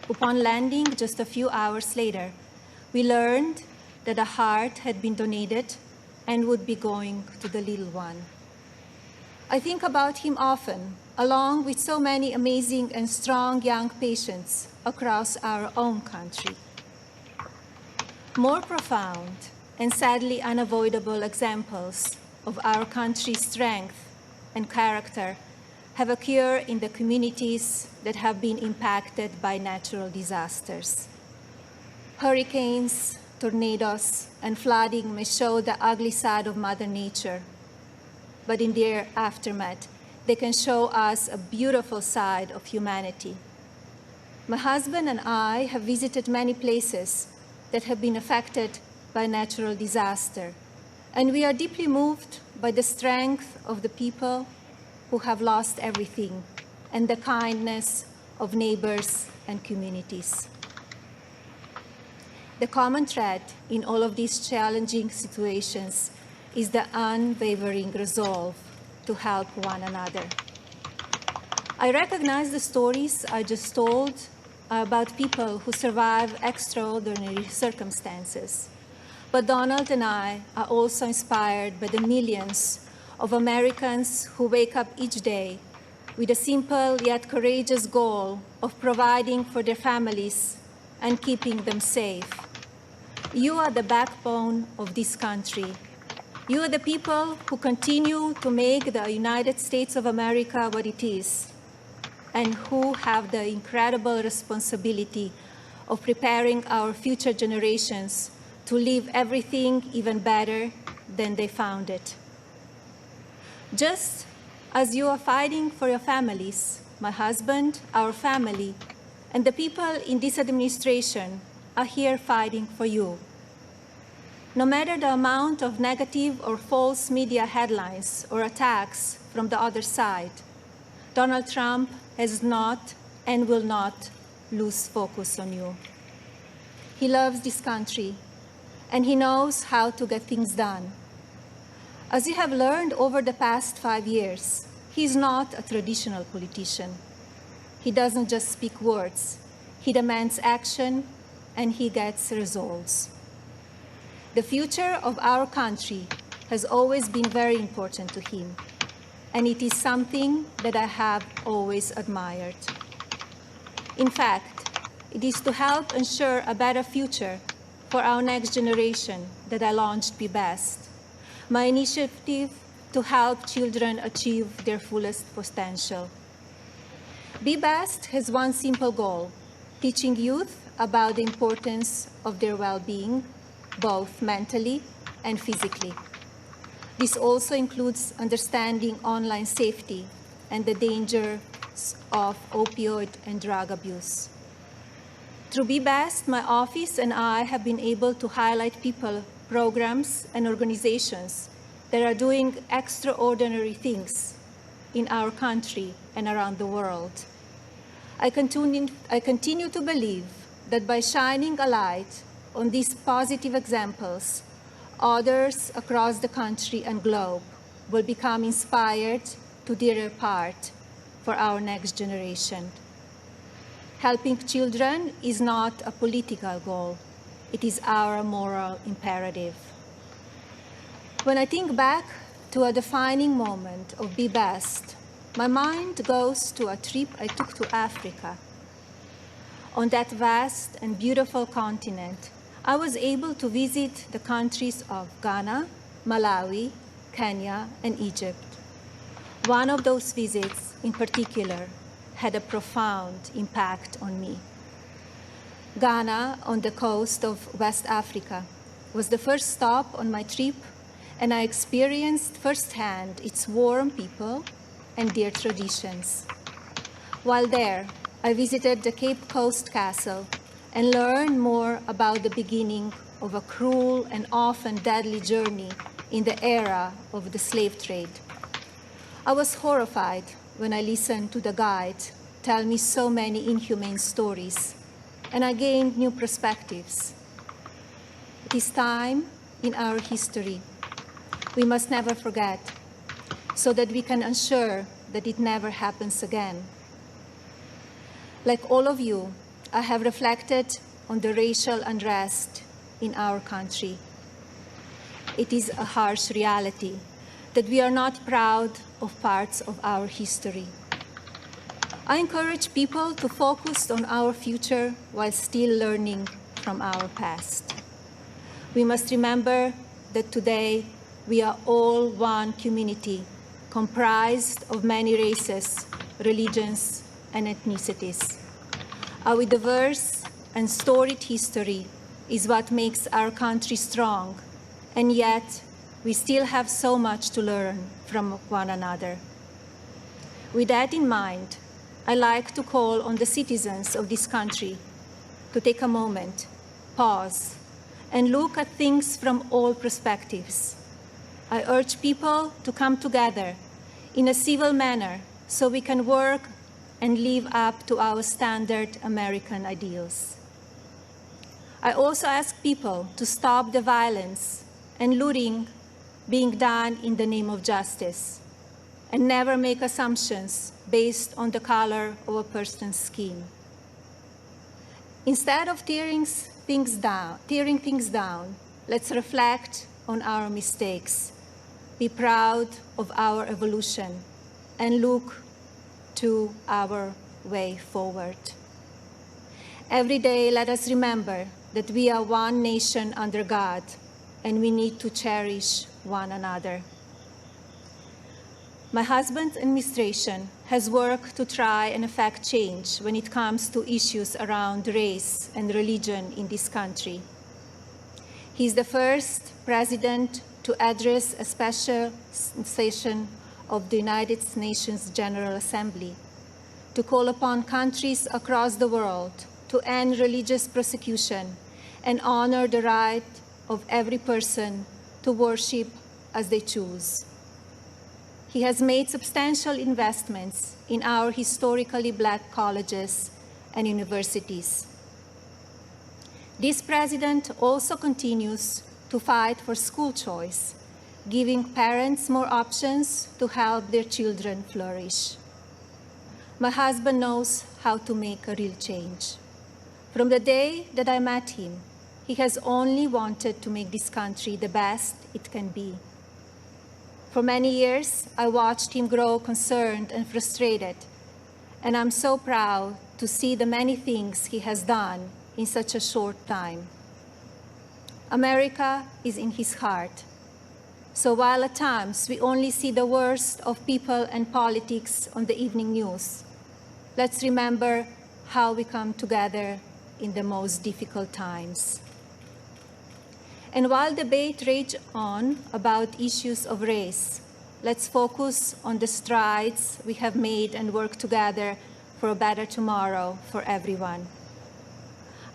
Upon landing just a few hours later, we learned that a heart had been donated and would be going to the little one. I think about him often, along with so many amazing and strong young patients across our own country. More profound and sadly unavoidable examples of our country's strength and character have occurred in the communities that have been impacted by natural disasters. Hurricanes, tornadoes, and flooding may show the ugly side of Mother Nature, but in their aftermath, they can show us a beautiful side of humanity. My husband and I have visited many places that have been affected by natural disaster, and we are deeply moved by the strength of the people who have lost everything and the kindness of neighbors and communities. The common thread in all of these challenging situations is the unwavering resolve to help one another. I recognize the stories I just told about people who survive extraordinary circumstances. But Donald and I are also inspired by the millions of Americans who wake up each day with a simple yet courageous goal of providing for their families and keeping them safe. You are the backbone of this country. You are the people who continue to make the United States of America what it is, and who have the incredible responsibility of preparing our future generations to leave everything even better than they found it. Just as you are fighting for your families, my husband, our family, and the people in this administration are here fighting for you. No matter the amount of negative or false media headlines or attacks from the other side, Donald Trump has not and will not lose focus on you. He loves this country, and he knows how to get things done. As you have learned over the past 5 years, he is not a traditional politician. He doesn't just speak words. He demands action, and he gets results. The future of our country has always been very important to him, and it is something that I have always admired. In fact, it is to help ensure a better future for our next generation that I launched Be Best, my initiative to help children achieve their fullest potential. Be Best has one simple goal: teaching youth about the importance of their well-being, both mentally and physically. This also includes understanding online safety and the dangers of opioid and drug abuse. Through Be Best, my office and I have been able to highlight people, programs, and organizations that are doing extraordinary things in our country and around the world. I continue to believe that by shining a light on these positive examples, others across the country and globe will become inspired to do their part for our next generation. Helping children is not a political goal. It is our moral imperative. When I think back to a defining moment of Be Best, my mind goes to a trip I took to Africa. On that vast and beautiful continent, I was able to visit the countries of Ghana, Malawi, Kenya, and Egypt. One of those visits, in particular, had a profound impact on me. Ghana, on the coast of West Africa, was the first stop on my trip, and I experienced firsthand its warm people and their traditions. While there, I visited the Cape Coast Castle and learn more about the beginning of a cruel and often deadly journey in the era of the slave trade. I was horrified when I listened to the guide tell me so many inhumane stories, and I gained new perspectives. This time in our history, we must never forget, so that we can ensure that it never happens again. Like all of you, I have reflected on the racial unrest in our country. It is a harsh reality that we are not proud of parts of our history. I encourage people to focus on our future while still learning from our past. We must remember that today we are all one community comprised of many races, religions, and ethnicities. Our diverse and storied history is what makes our country strong, and yet we still have so much to learn from one another. With that in mind, I like to call on the citizens of this country to take a moment, pause, and look at things from all perspectives. I urge people to come together in a civil manner so we can work and live up to our standard American ideals. I also ask people to stop the violence and looting being done in the name of justice, and never make assumptions based on the color of a person's skin. Instead of tearing things down, let's reflect on our mistakes, be proud of our evolution, and look to our way forward. Every day, let us remember that we are one nation under God, and we need to cherish one another. My husband's administration has worked to try and effect change when it comes to issues around race and religion in this country. He is the first president to address a special session of the United Nations General Assembly to call upon countries across the world to end religious persecution and honor the right of every person to worship as they choose. He has made substantial investments in our historically Black colleges and universities. This president also continues to fight for school choice, giving parents more options to help their children flourish. My husband knows how to make a real change. From the day that I met him, he has only wanted to make this country the best it can be. For many years, I watched him grow concerned and frustrated, and I'm so proud to see the many things he has done in such a short time. America is in his heart. So while at times we only see the worst of people and politics on the evening news, let's remember how we come together in the most difficult times. And while debate rages on about issues of race, let's focus on the strides we have made and work together for a better tomorrow for everyone.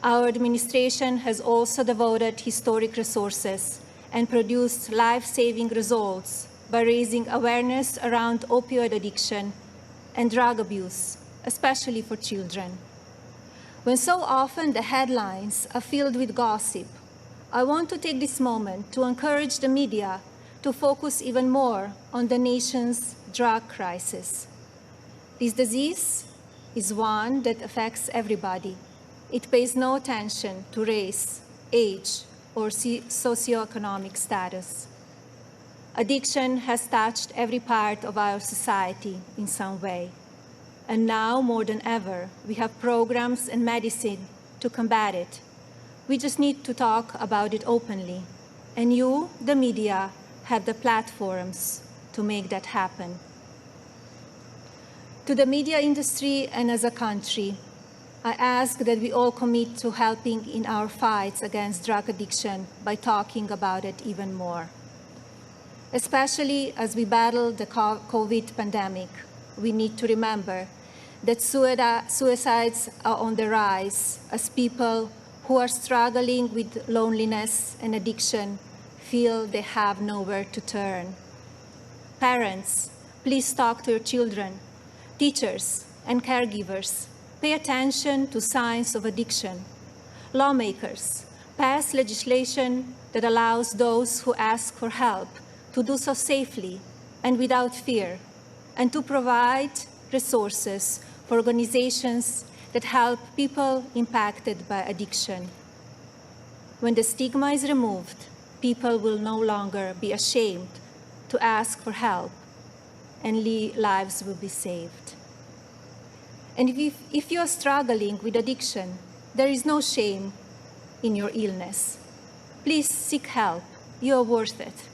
Our administration has also devoted historic resources and produced life-saving results by raising awareness around opioid addiction and drug abuse, especially for children. When so often the headlines are filled with gossip, I want to take this moment to encourage the media to focus even more on the nation's drug crisis. This disease is one that affects everybody. It pays no attention to race, age, or socioeconomic status. Addiction has touched every part of our society in some way. And now, more than ever, we have programs and medicine to combat it. We just need to talk about it openly. And you, the media, have the platforms to make that happen. To the media industry and as a country, I ask that we all commit to helping in our fights against drug addiction by talking about it even more. Especially as we battle the COVID pandemic, we need to remember that suicides are on the rise as people who are struggling with loneliness and addiction feel they have nowhere to turn. Parents, please talk to your children. Teachers and caregivers, pay attention to signs of addiction. Lawmakers, pass legislation that allows those who ask for help to do so safely and without fear, and to provide resources for organizations that help people impacted by addiction. When the stigma is removed, people will no longer be ashamed to ask for help, and lives will be saved. And if you are struggling with addiction, there is no shame in your illness. Please seek help. You are worth it.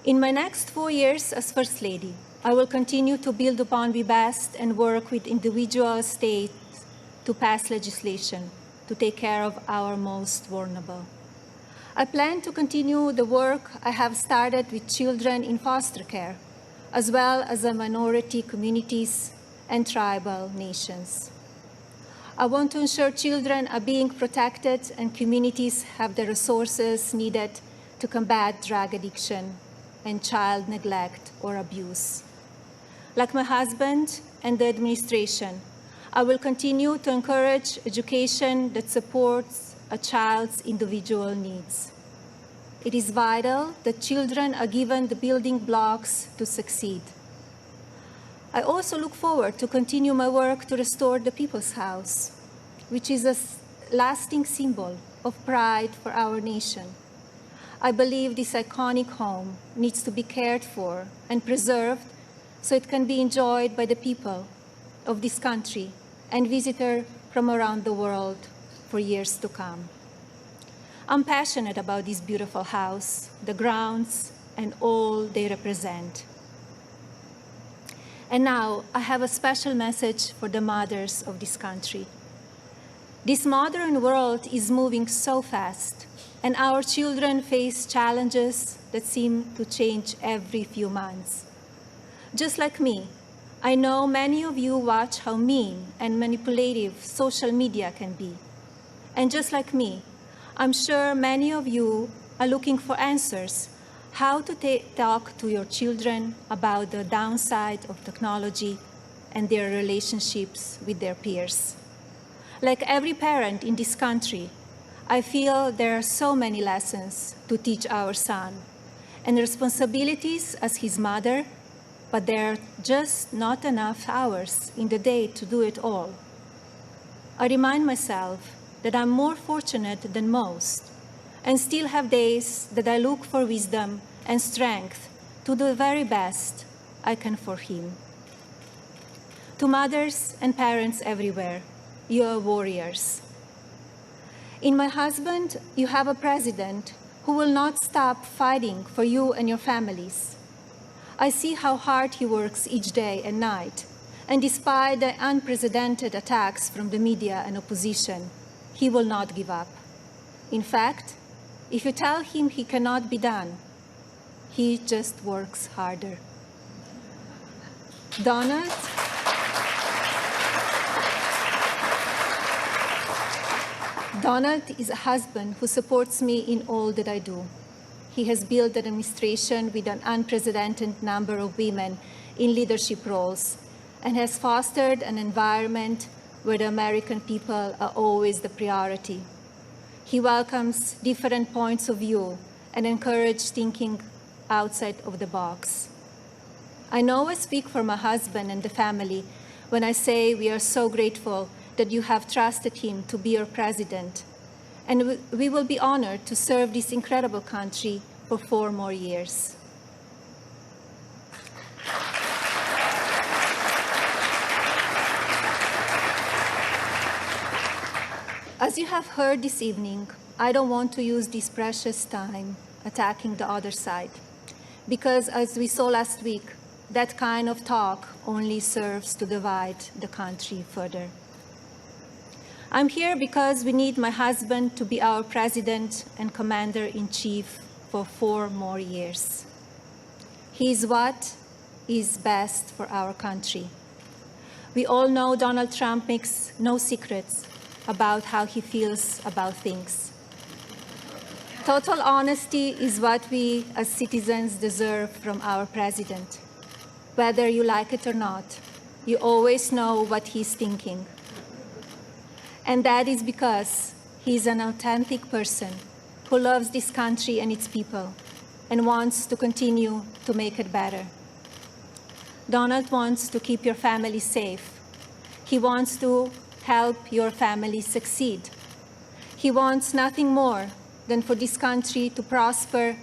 In my next 4 years as First Lady, I will continue to build upon Be Best and work with individual states to pass legislation to take care of our most vulnerable. I plan to continue the work I have started with children in foster care, as well as the minority communities and tribal nations. I want to ensure children are being protected and communities have the resources needed to combat drug addiction and child neglect or abuse. Like my husband and the administration, I will continue to encourage education that supports a child's individual needs. It is vital that children are given the building blocks to succeed. I also look forward to continue my work to restore the People's House, which is a lasting symbol of pride for our nation. I believe this iconic home needs to be cared for and preserved so it can be enjoyed by the people of this country and visitors from around the world for years to come. I'm passionate about this beautiful house, the grounds, and all they represent. And now I have a special message for the mothers of this country. This modern world is moving so fast, and our children face challenges that seem to change every few months. Just like me, I know many of you watch how mean and manipulative social media can be. And just like me, I'm sure many of you are looking for answers how to talk to your children about the downside of technology and their relationships with their peers. Like every parent in this country, I feel there are so many lessons to teach our son and responsibilities as his mother, but there are just not enough hours in the day to do it all. I remind myself that I'm more fortunate than most and still have days that I look for wisdom and strength to do the very best I can for him. To mothers and parents everywhere, you are warriors. In my husband, you have a president who will not stop fighting for you and your families. I see how hard he works each day and night, and despite the unprecedented attacks from the media and opposition, he will not give up. In fact, if you tell him he cannot be done, he just works harder. Donald is a husband who supports me in all that I do. He has built an administration with an unprecedented number of women in leadership roles and has fostered an environment where the American people are always the priority. He welcomes different points of view and encourages thinking outside of the box. I know I speak for my husband and the family when I say we are so grateful that you have trusted him to be your president, and we will be honored to serve this incredible country for 4 more years. As you have heard this evening, I don't want to use this precious time attacking the other side, because as we saw last week, that kind of talk only serves to divide the country further. I'm here because we need my husband to be our president and commander-in-chief for 4 more years. He is what is best for our country. We all know Donald Trump makes no secrets about how he feels about things. Total honesty is what we as citizens deserve from our president. Whether you like it or not, you always know what he's thinking. And that is because He's an authentic person who loves this country and its people and wants to continue to make it better. Donald wants to keep your family safe. He wants to help your family succeed. He wants nothing more than for this country to prosper,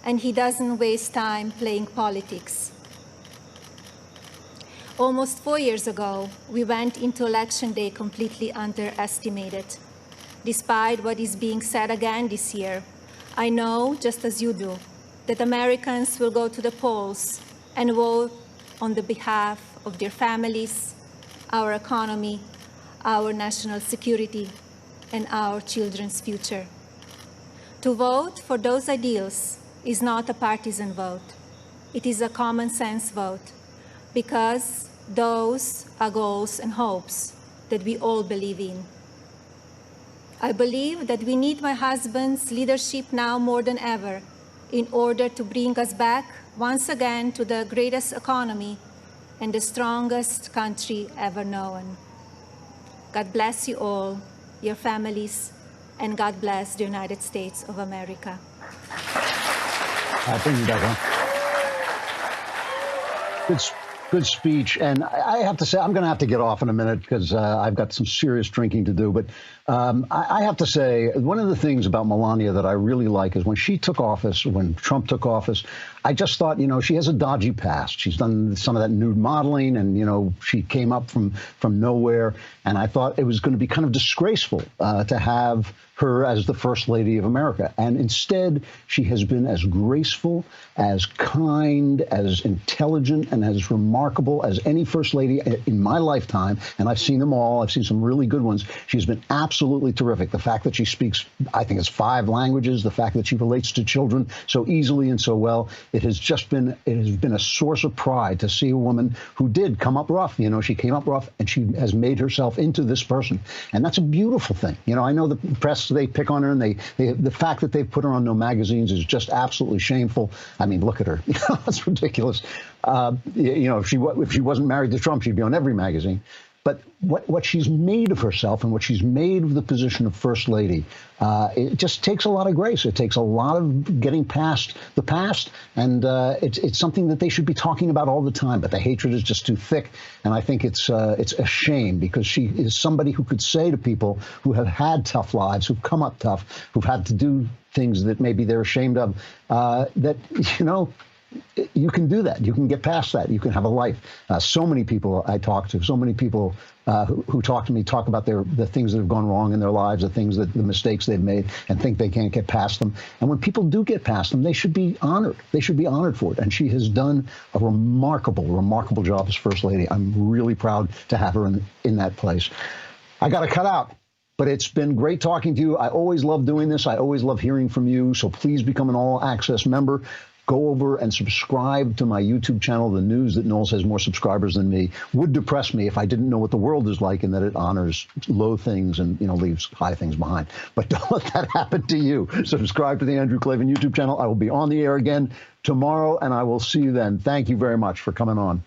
and he doesn't waste time playing politics. Almost 4 years ago, we went into Election Day completely underestimated. Despite what is being said again this year, I know, just as you do, that Americans will go to the polls and vote on the behalf of their families, our economy, our national security, and our children's future. To vote for those ideals is not a partisan vote. It is a common sense vote, because those are goals and hopes that we all believe in. I believe that we need my husband's leadership now more than ever in order to bring us back once again to the greatest economy and the strongest country ever known. God bless you all, your families, and God bless the United States of America. Thank you, Becca. Good speech. And I have to say, I'm going to have to get off in a minute because I've got some serious drinking to do. But I have to say, one of the things about Melania that I really like is when she took office, when Trump took office, I just thought, you know, she has a dodgy past. She's done some of that nude modeling and, you know, she came up from nowhere. And I thought it was going to be kind of disgraceful to have her as the First Lady of America. And instead, she has been as graceful, as kind, as intelligent, and as remarkable as any First Lady in my lifetime. And I've seen them all. I've seen some really good ones. She's been absolutely terrific. The fact that she speaks, I think it's 5 languages, the fact that she relates to children so easily and so well, it has been a source of pride to see a woman who did come up rough. You know, she came up rough and she has made herself into this person. And that's a beautiful thing. You know, I know the press, they pick on her, and the fact that they've put her on no magazines is just absolutely shameful. I mean, look at her. You know, that's ridiculous. You know, if she wasn't married to Trump, she'd be on every magazine. But what she's made of herself and what she's made of the position of First Lady, it just takes a lot of grace. It takes a lot of getting past the past, and it's something that they should be talking about all the time. But the hatred is just too thick, and I think it's a shame, because she is somebody who could say to people who have had tough lives, who've come up tough, who've had to do things that maybe they're ashamed of, that, you know, you can do that. You can get past that. You can have a life. So many people I talk to, so many people who talk to me, talk about the things that have gone wrong in their lives, the mistakes they've made, and think they can't get past them. And when people do get past them, they should be honored. They should be honored for it. And she has done a remarkable, remarkable job as First Lady. I'm really proud to have her in that place. I got to cut out. But it's been great talking to you. I always love doing this. I always love hearing from you. So please become an all-access member. Go over and subscribe to my YouTube channel. The news that Knowles has more subscribers than me would depress me if I didn't know what the world is like, and that it honors low things and, you know, leaves high things behind. But don't let that happen to you. Subscribe to the Andrew Klavan YouTube channel. I will be on the air again tomorrow, and I will see you then. Thank you very much for coming on.